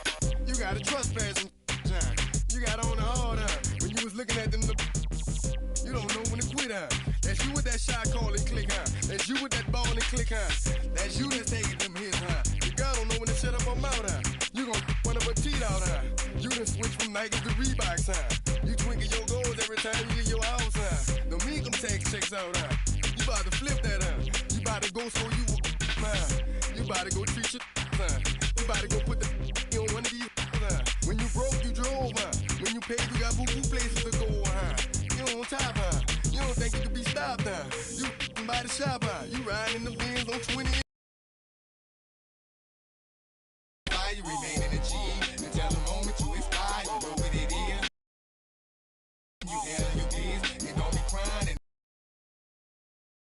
You got a trespassing, John. You got on the hard, huh? When you was looking at them, you don't know when to quit, huh? That's you with that shot call and click, huh? That's you with that ball and click, huh? That's you that's taking them hits, huh? Your girl don't know when to shut up her mouth, huh? You gon' one of her teeth out, huh? You done switch from Nikes to Reeboks, huh? You twinkle your goals every time you leave your house, huh? Don't make them tax checks out, huh? You about to flip that, huh? You about to go so you huh? You about to go treat your huh? You about to go put the on one of these, huh? When you broke, you drove, huh? When you paid, you got boo-boo places to go, huh? You on top, huh? You don't think you can be stopped, huh? You by the shop, huh? You riding in the Benz on 20. You remain in the G until the moment you expire. You know what it is. You handle your biz and don't be crying.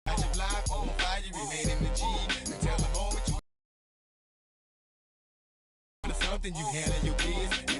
Got your block on fire. You remain in the G until the moment you something. You handle your biz.